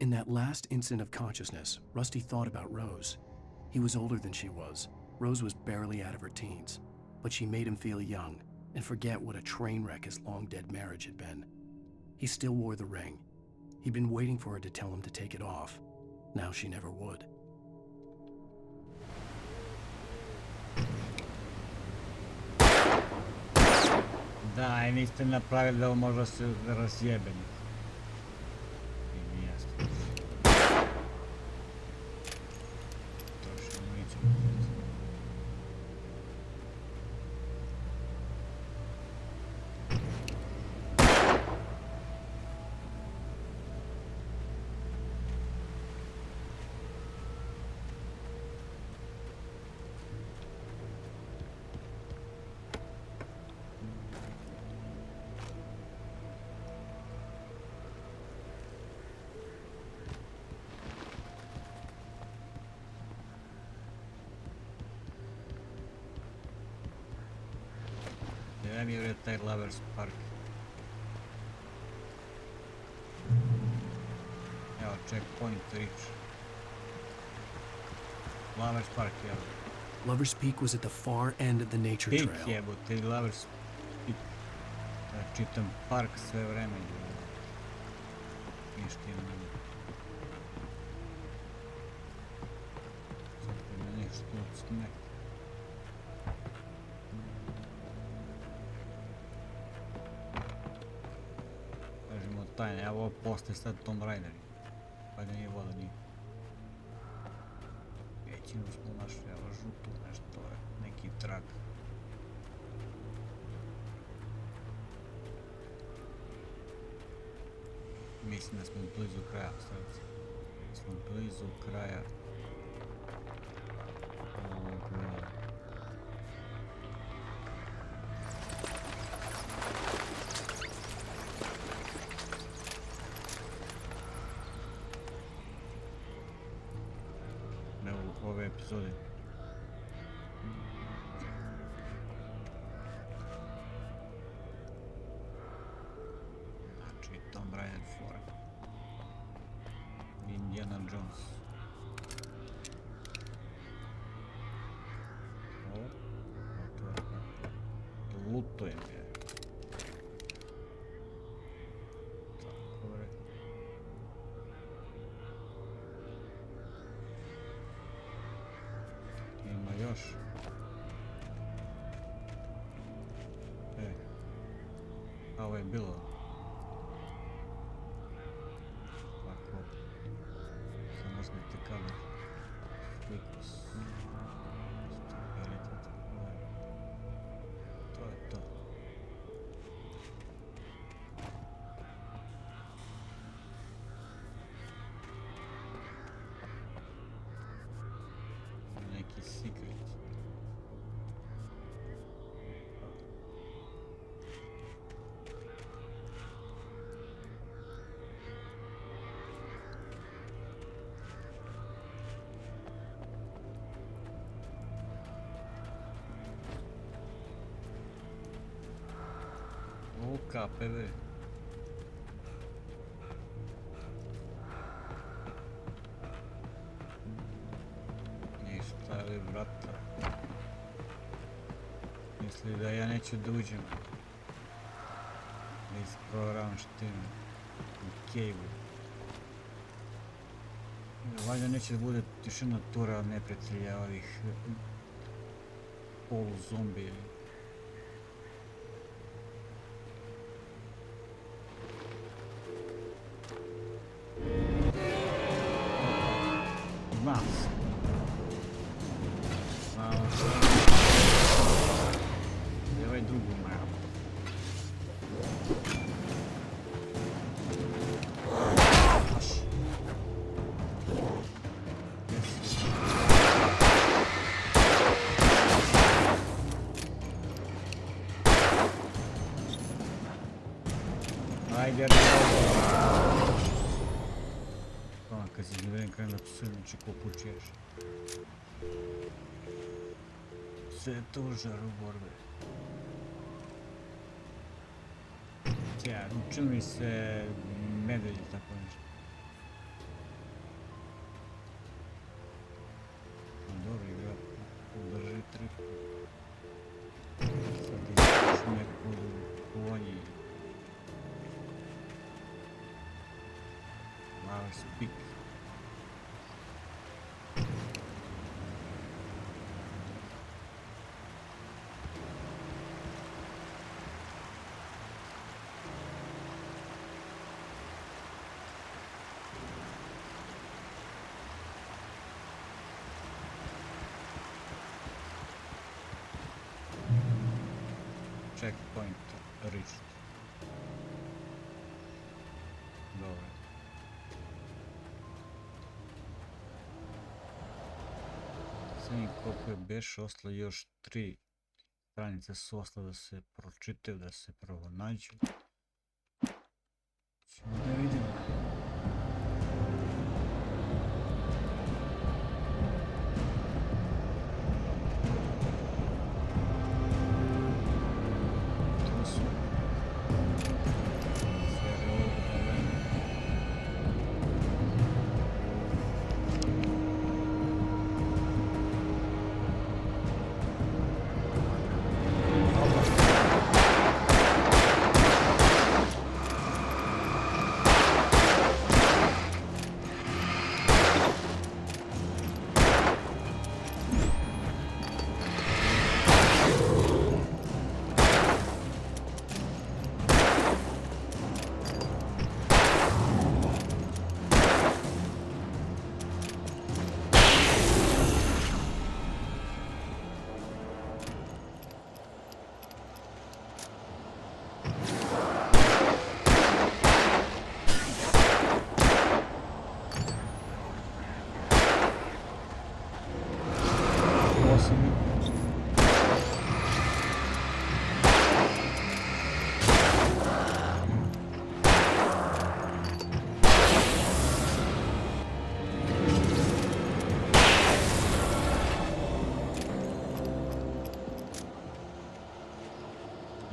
In that last instant of consciousness, Rusty thought about Rose. He was older than she was. Rose was barely out of her teens, but she made him feel young and forget what a train wreck his long-dead marriage had been. He still wore the ring. He'd been waiting for her to tell him to take it off. Now she never would. Da, i niste napravili da ovo možda se razjebeni. I mi jasno. Trošim municiju. Gdje mi je taj Lovers Park? Evo, checkpoint reach. Lovers Park, evo. Lovers Peak was at the far end of the nature Peak trail. jebote, Lovers Peak. Ja čitam park sve vreme. Ništa ima. Sad ima nešto od smeka. Kažemo tajne, evo ovo postaje sad Tomb Raider. Pa da nije voda, nije. Većinu smo našli, evo žutu nešto, neki trag. Mislim da smo blizu kraja, stavci. Smo blizu kraja ovog... ove epizode. Znači, Tomb Raider 4. Indiana Jones. Lutujem je. Tako je. Ima još. A ovo je bilo. Ovako. Zamrznite kadar. Flikus. To je to. Neki secret. KPV. Ništa li vrata. Misli da ja neću da uđem. Isprogram štinu. U cave-u. Valjda neće da bude tišina tura neprijatelja ovih polu zombija. Mouse. I ovaj drugu mapu. Ajde, kad si izneverim krenu da psujem, znači ko pučeš. Sve je to u žaru borbe. Tja, učili mi se medvelji, tako nešto. checkpoint reached. Dobro. Sve koliko je beš, ostalo još 3 stranice su ostale da se pročitaju, da se prvo nađu. Ćemo da vidimo.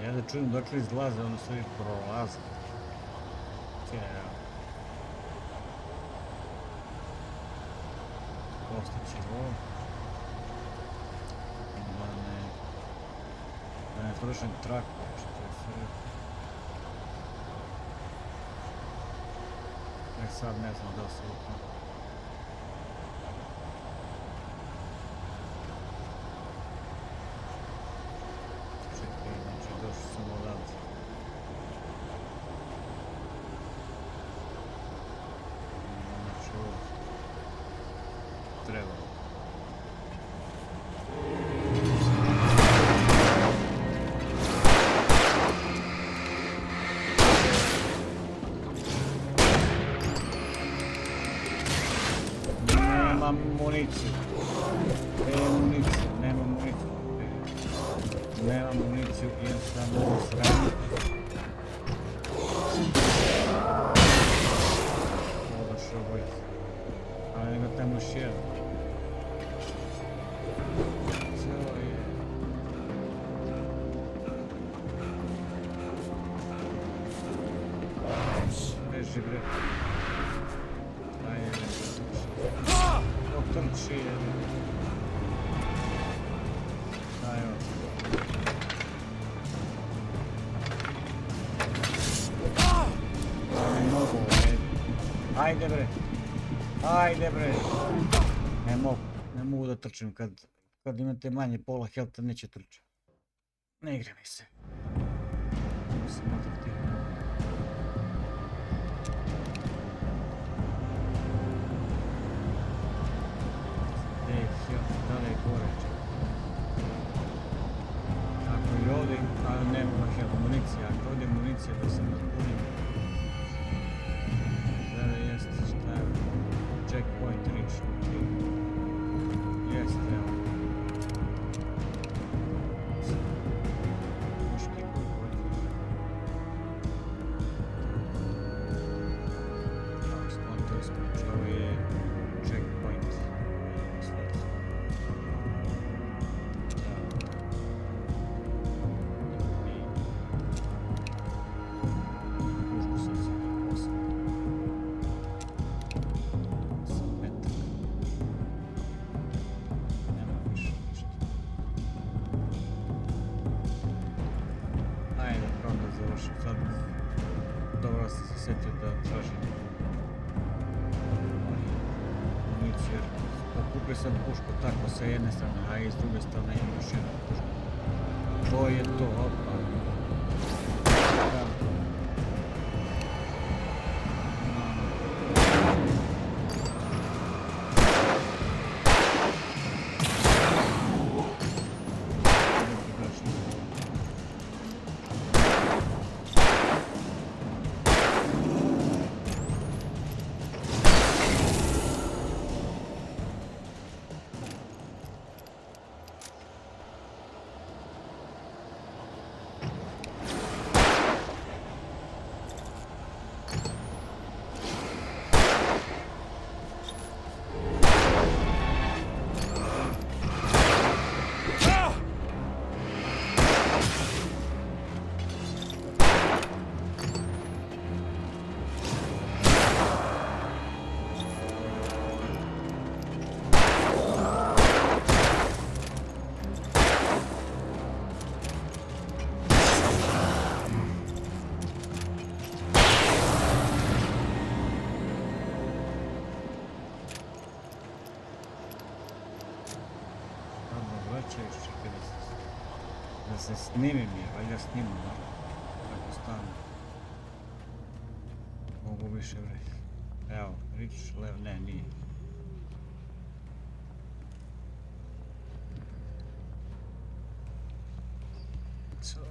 Ja da čujem dokle izlaze, ono sve prolaze. Cijelo. Ostaće ovo. Da ne trošim traku, što je sve. Sad ne znam da se upam. Nemam municiju i sam ovo sranje. Odošao bojt. Ali nego tamo još jedan. Cijelo je. Beži bre. Ajde. Trči je. Ajde bre. Ajde bre. Ne mogu da trčim kad imate manje pola healtha neće trčati. Ne igra mi se. Da je gore. Ako i ovdje, ali nema municija. Ako ovdje municija da se napunim. Sada jest šta je checkpoint reach. Jest, evo. Muški koji to ispriča, ovo je checkpoint. Sam pušku tako sa jedne strane, a i s druge strane imam još jednu pušku. To je to, opa. neće još čekaj da se snimim je, valjda snimam, tako stanu. Mogu više vremena. Evo, Rič, levo, ne, nije. Co je?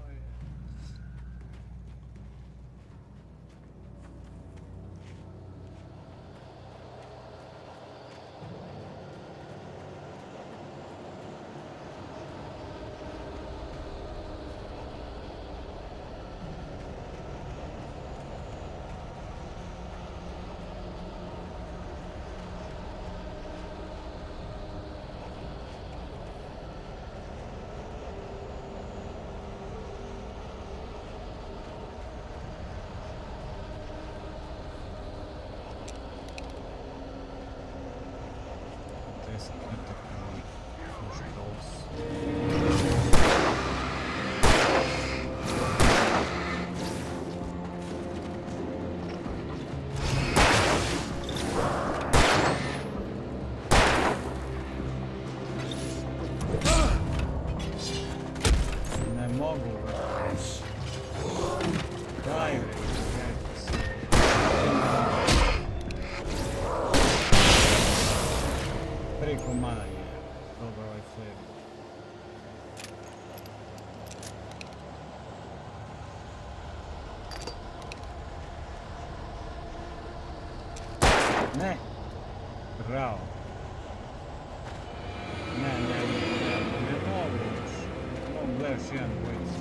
Ne, bravo. Ne mogu još. Mogu gledaš jedan bojica.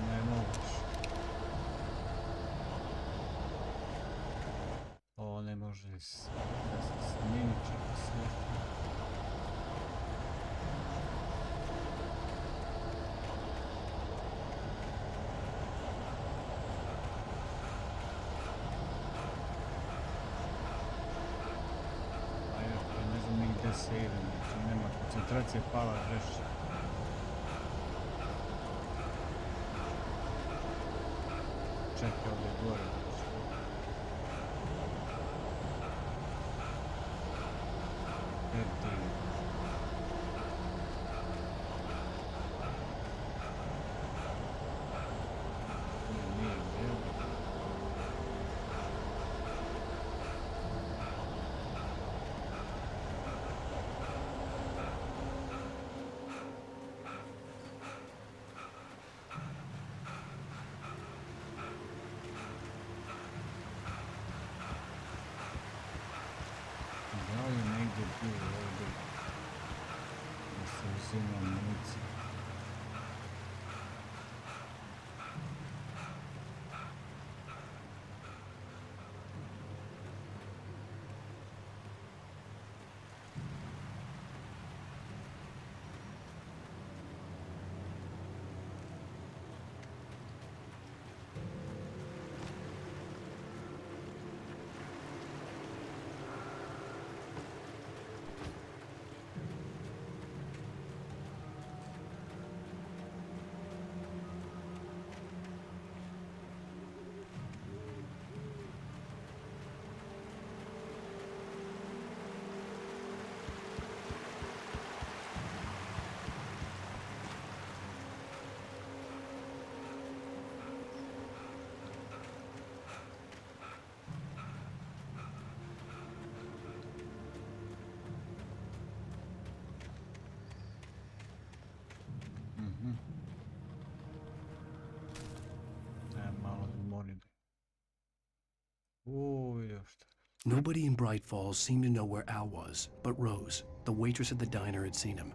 Ne mogu. Ne može da se snimi čak sve. Ajde, ne znam ni gdje se ide, znači nema koncentracije, pala žešće. Čekaj ovdje gore. Nobody in Bright Falls seemed to know where Al was, but Rose, the waitress at the diner, had seen him.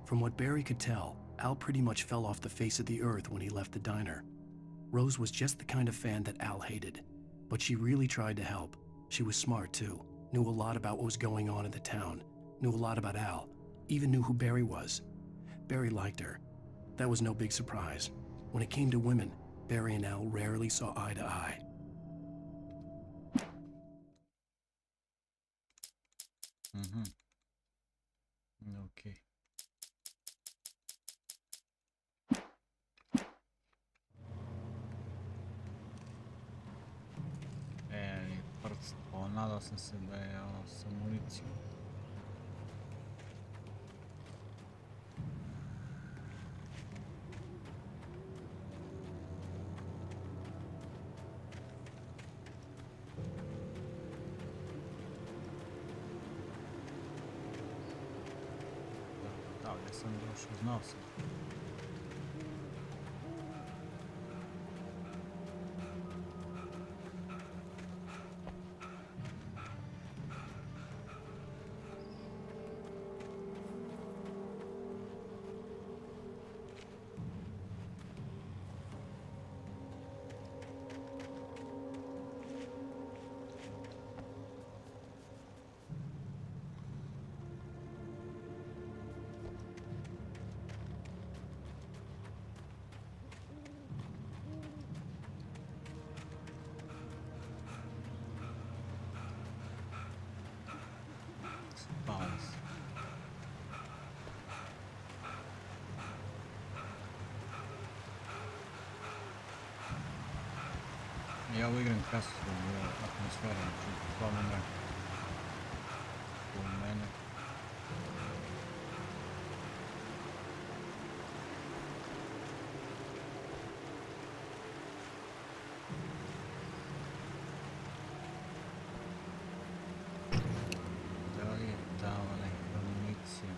From what Barry could tell, Al pretty much fell off the face of the earth when he left the diner. Rose was just the kind of fan that Al hated, but she really tried to help. She was smart too, knew a lot about what was going on in the town, knew a lot about Al, even knew who Barry was. Barry liked her. That was no big surprise. When it came to women, Barry and Al rarely saw eye to eye. Ok. Prst, nadao sam se da je sa municijom. Da, gdje sam došao, znao sam. Ja ovo igram kasno zbog atmosfere, znači stvarno mrak. U mene. Da li je tamo neka municija?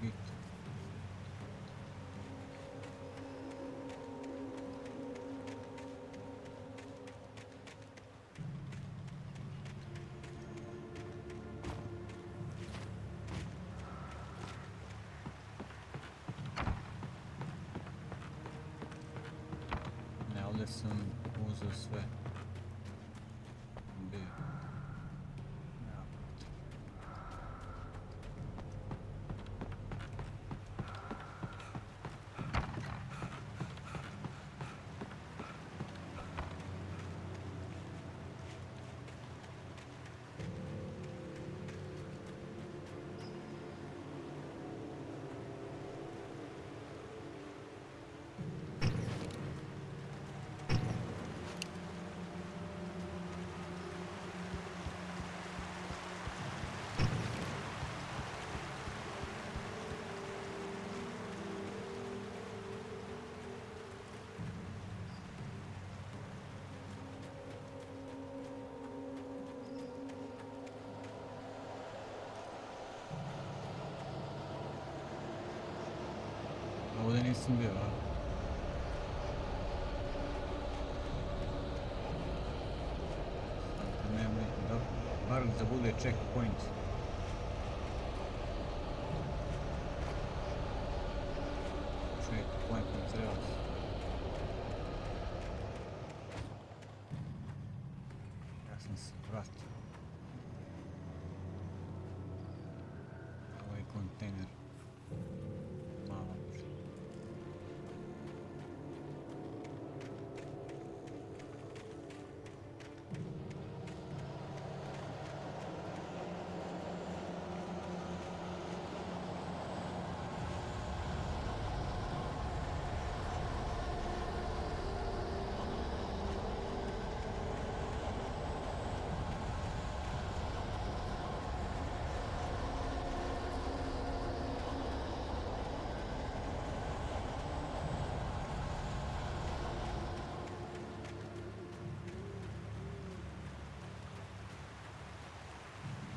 Biti. Ne, ovdje sam uzeo sve. Ovdje nisam bio, a? Sad nema, da, bar da bude checkpoint. Checkpoint ne treba. Ja sam se vratio. Ovaj kontejner.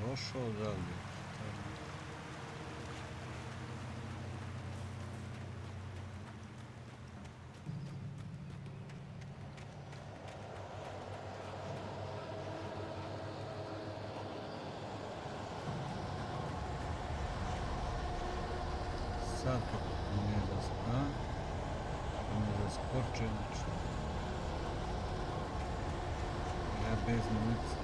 Došao dalje. sad kako ne zaskoče, znači ja bez munice.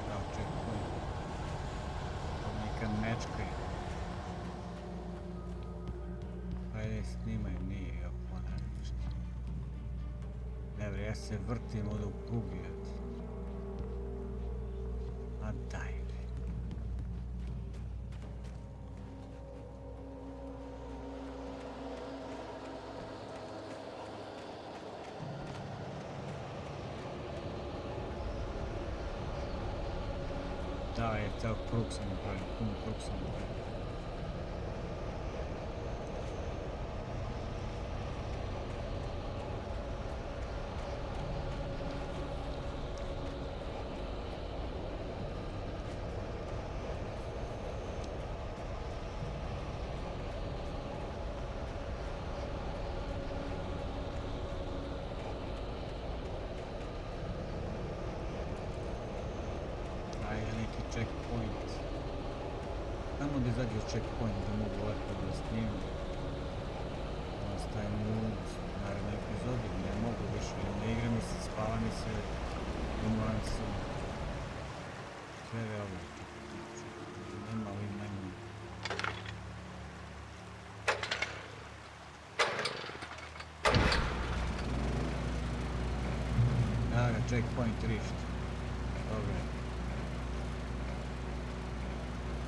Kao checkpoint. Neka mečka je. Ajde snimaj, nije ga ponavljati ništa. Ne bre, ja se vrtim ovdje u krugu, jeti. A daj bre. Da, je ceo krug sam napravio, puno krug sam napravio. Checkpoint. Tamo da izađe checkpoint da mogu lepo da snimam. Ostajem u narednoj epizodi, ne mogu više, ne igra mi se, spava mi se, umoram se. Sve je ovo, nema ovim najmanji. Evo ga, checkpoint rišt. Dobro je.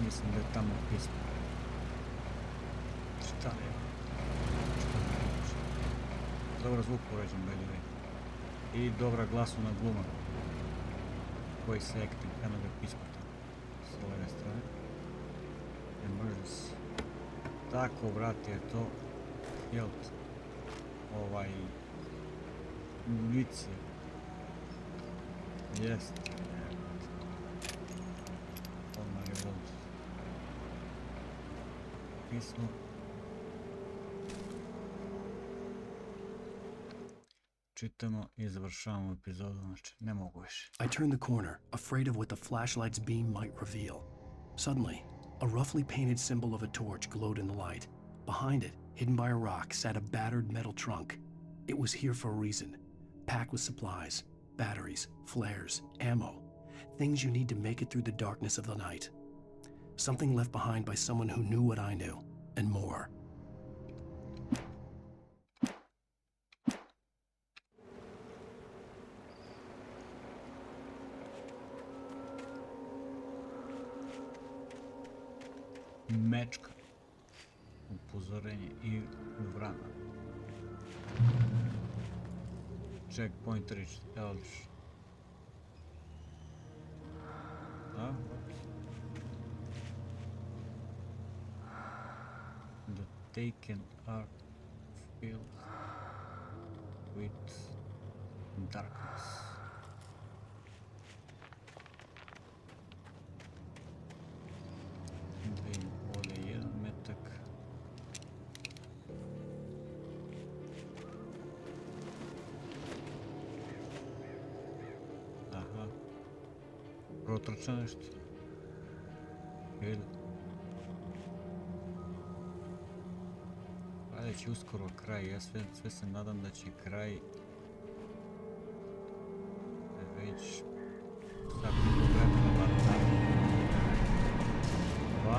Mislim da je tamo pismo. Šta je? Dobro zvuk uređen, by the way. I dobra glasovna gluma. Koji se acting, eno ga pismo tamo. S ove strane. Emergency. Tako, brate, je to. Health. Municija. Jest. Odmah reload. Pismo. Čitamo i završavamo epizodu, znači ne mogu više. I turned the corner, afraid of what the flashlight's beam might reveal. Suddenly, a roughly painted symbol of a torch glowed in the light. Behind it, hidden by a rock, sat a battered metal trunk. It was here for a reason, packed with supplies, batteries, flares, ammo, things you need to make it through the darkness of the night. Something left behind by someone who knew what I knew, and more. Mečka. Upozorenje i vrana. Checkpoint reached. Evo liš. A, ok. The taken are filled with darkness. Da im ovdje jedan metak. Aha. Protrča nešto. Ili. Ajde će uskoro kraj, ja sve se nadam da će kraj već sad bilo vremena bar tamo. Dva.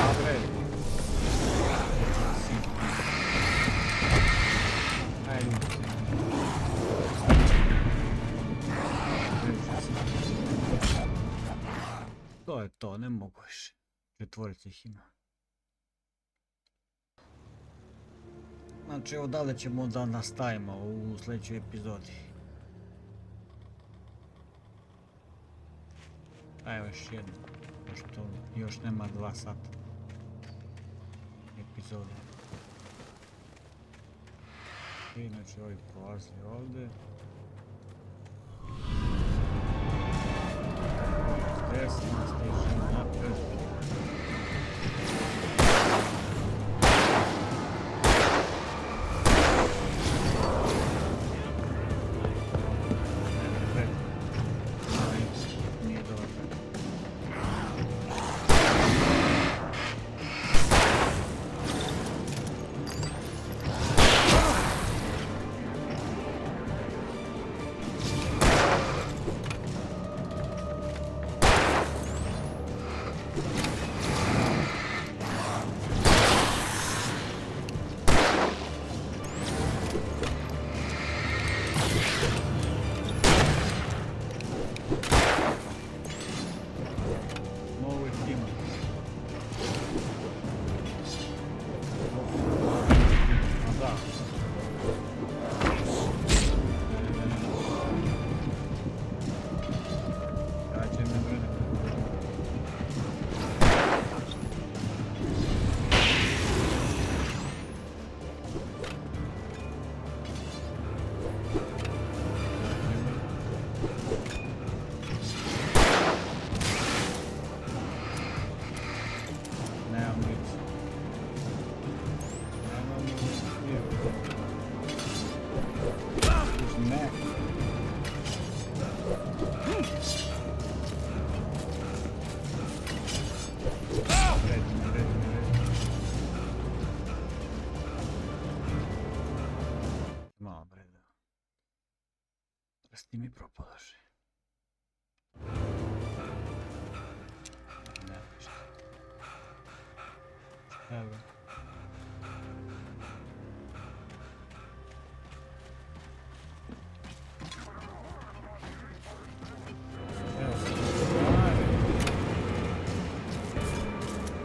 Dobre. Ajde. To je to, ne mogu više. Četvorica ih ima. Znači evo dalje ćemo da nastavimo u sljedećoj epizodi. A evo još jedno, pošto još nema 2 sata epizode. I znači ovaj prolazi ovdje. Desno stiže napred. Snimi propalaše. Ne, ništa. Evo.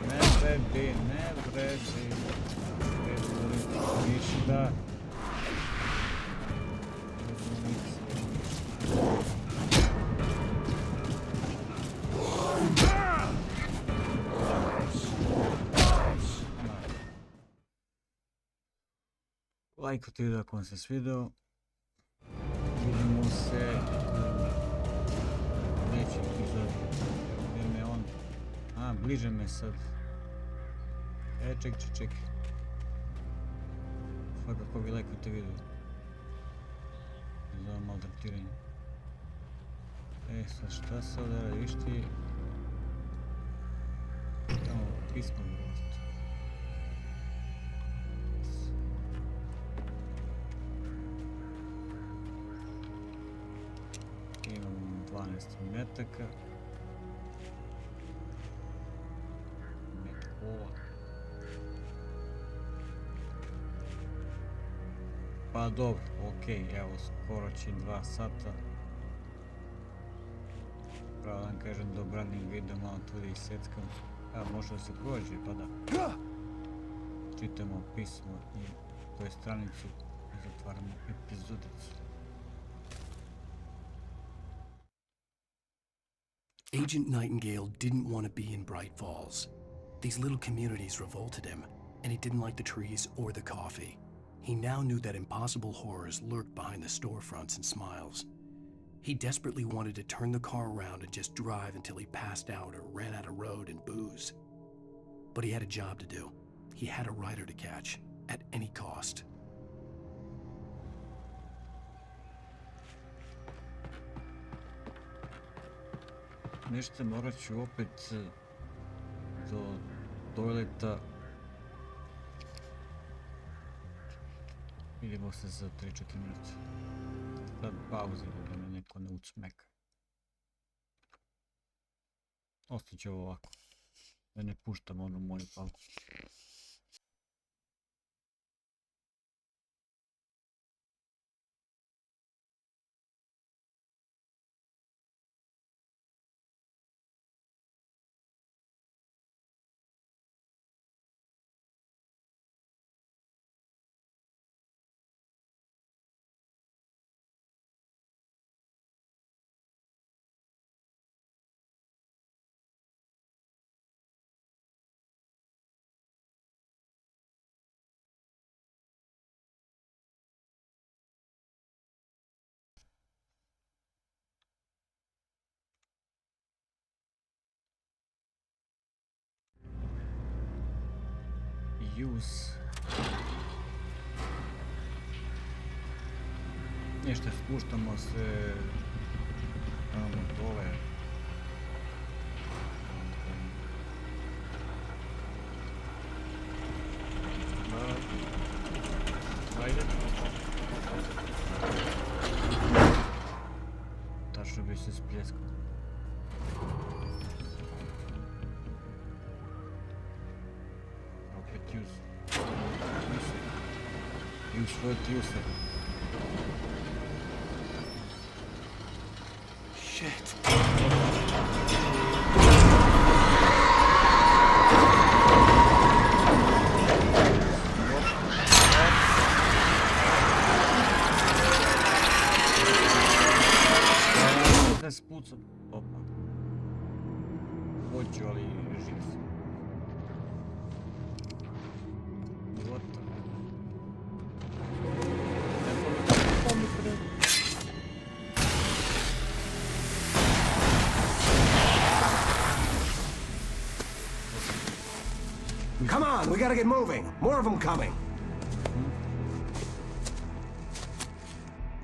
Ne vredi. Ništa. Lajkujte video ako vam se svideo. Vidimo se u sljedećem epizodu. Jer me on... bliže me sad. Ček. Svakako vi lajkujte video. Za ovo maltretiranje. Sad šta se ovdje radi, viš ti? Tamo pismo vjerovatno. Imam 12 metaka. Metkola. Pa dobro, okej, evo skoro će 2 sata. Pravo da vam kažem da obranim video, malo tu da iseckam. Može da se prođe, pa da. Čitamo pismo i to je stranicu i zatvaramo epizodicu. Agent Nightingale didn't want to be in Bright Falls. These little communities revolted him, and he didn't like the trees or the coffee. He now knew that impossible horrors lurked behind the storefronts and smiles. He desperately wanted to turn the car around and just drive until he passed out or ran out of road and booze. But he had a job to do. He had a rider to catch, at any cost. Nešto morat ću opet do toaleta. Vidimo se za 3-4 minuta. Sad pauze da me neko ne ucmeka. Ostaću ovako. Da ne puštam onu moju pauzu. Use. Nešto spuštamo se tamo dole. Ajde. Tačno bi se spljeskao. Use svoje trijuse. Shit. Da spucam. Opa. Hoću, ali živ sam. Come on, we gotta get moving. More of them coming.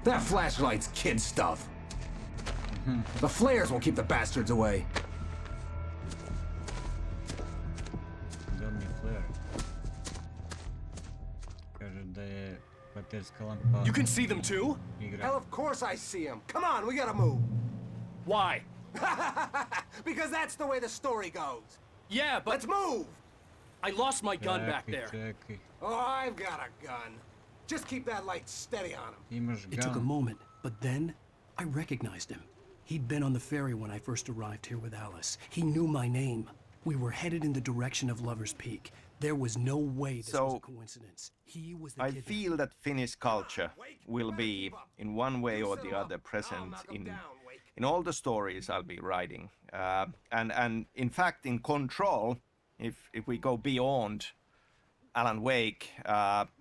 That flashlight's kid stuff. The flares won't keep the bastards away. Dio mi je flare. Kaže da je Paterska lampa. You can see them too? Igra. Hell, of course I see him. Come on, we gotta move. Why? Because that's the way the story goes. Yeah, but... Let's move! I lost my gun back Čekaj, there. čekaj. Oh, I've got a gun. Just keep that light steady on him. Imaš It took a gun. moment, but then I recognized him. He'd been on the ferry when I first arrived here with Alice. He knew my name. We were headed in the direction of Lover's Peak. There was no way this was a coincidence. He was the I kid. feel that Finnish culture will be, in one way or the other, present in all the stories I'll be writing. And in fact, in Control, if we go beyond Alan Wake,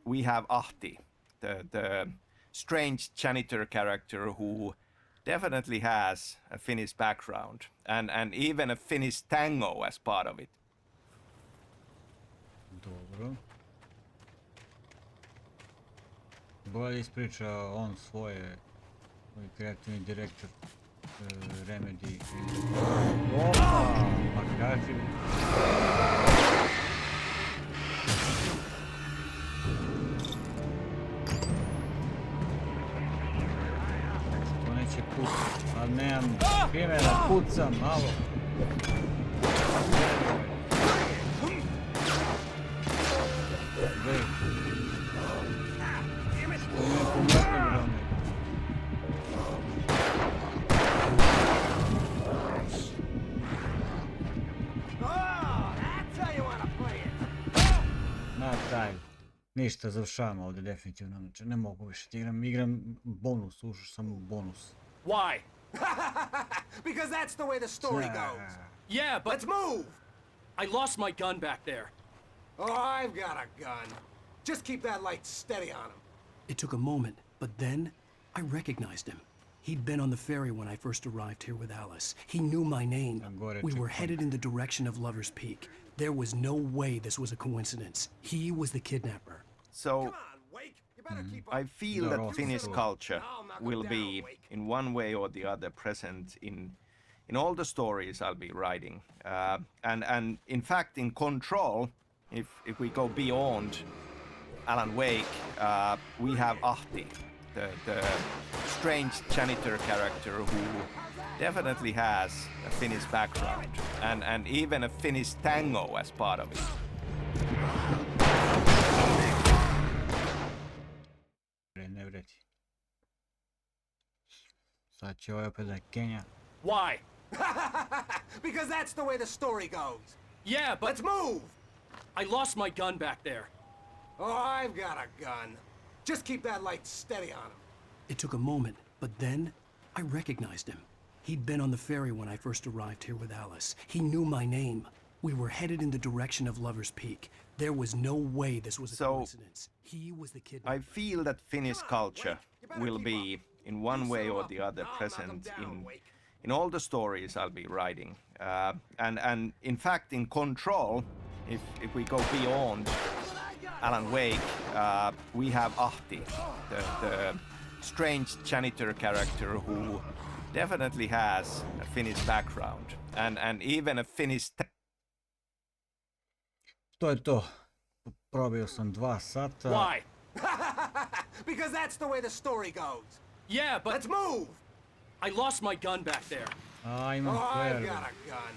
we have Ahti, the strange janitor character who definitely has a Finnish background and even a Finnish tango as part of it. Dobro. Bolje ispriča on svoje, ovaj kreativni direktor Remedy. Opa! Pa kaži. To neće pucati, ali nemam vrijeme da pucam, malo. Vej. To mi je pomrtno gromne. Na taj. Ništa, završavam ovdje definitivno. Znači, ne mogu više ti igram bonus, ušao sam u bonus. Why? Because that's the way the story goes. Yeah, but... Let's move! I lost my gun back there. Oh, I've got a gun. Just keep that light steady on him. It took a moment, but then I recognized him. He'd been on the ferry when I first arrived here with Alice. He knew my name. We were headed in the direction of Lover's Peak. There was no way this was a coincidence. He was the kidnapper. So, I feel that Finnish culture will be, in one way or the other, present in all the stories I'll be writing. And in fact, in Control, if we go beyond Alan Wake, we have Ahti, the strange janitor character who definitely has a Finnish background and even a Finnish tango as part of it. Ne vredi. Sad će ovaj opet da je Kenja. Why? Because that's the way the story goes. Yeah, but... Let's move! I lost my gun back there. Oh, I've got a gun. Just keep that light steady on him. It took a moment, but then I recognized him. He'd been on the ferry when I first arrived here with Alice. He knew my name. We were headed in the direction of Lover's Peak. There was no way this was a coincidence. He was the kidnapper. I feel that Finnish culture will be, in one way or the other, present in all the stories I'll be writing. And in fact, in Control, if we go beyond Alan Wake, we have Ahti, the strange janitor character who definitely has a Finnish background and even a Finnish... To je to. Probio sam 2 sata. Why? Because that's the way the story goes. Yeah, but... Let's move! I lost my gun back there. Imam oh, I've flare. got a gun.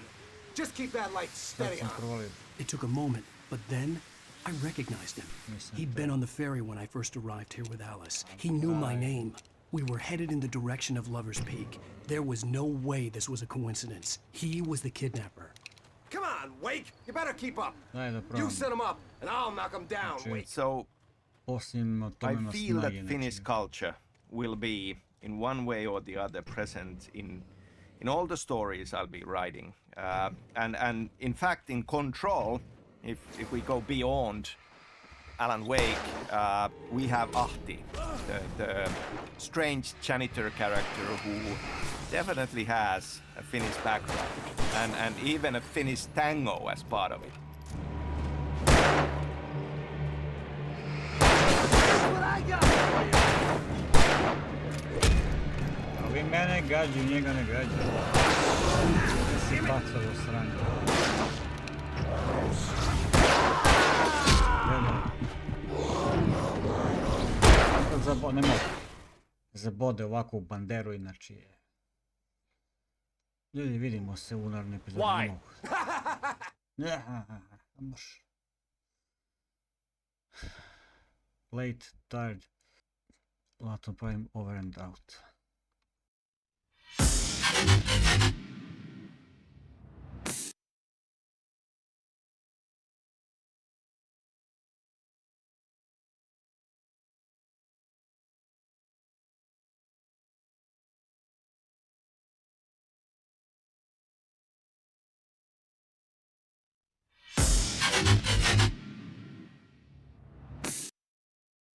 Just keep that light steady on him. It took a moment, but then I recognized him. He'd been on the ferry when I first arrived here with Alice. He knew my name. We were headed in the direction of Lover's Peak. There was no way this was a coincidence. He was the kidnapper. Come on, Wake! You better keep up. Daj da You probam. set him up, and I'll knock him down, Wake. So, Osim I tome nas feel that snage, Finnish znači. culture will be, in one way or the other, present in all the stories I'll be writing. And in fact, in Control, if we go beyond Alan Wake, we have Ahti, the strange janitor character who definitely has a Finnish background and even a Finnish tango as part of it. Ovi mene gađu, njega ne gađu. Gdje si bacalo sranje? Gledaj. ne mogu. Zabode ovako u banderu, inače je... Ljudi, vidimo se u narednoj epizodi. Why? Ne mogu. Može. Late, tired. Lato pravim over and out.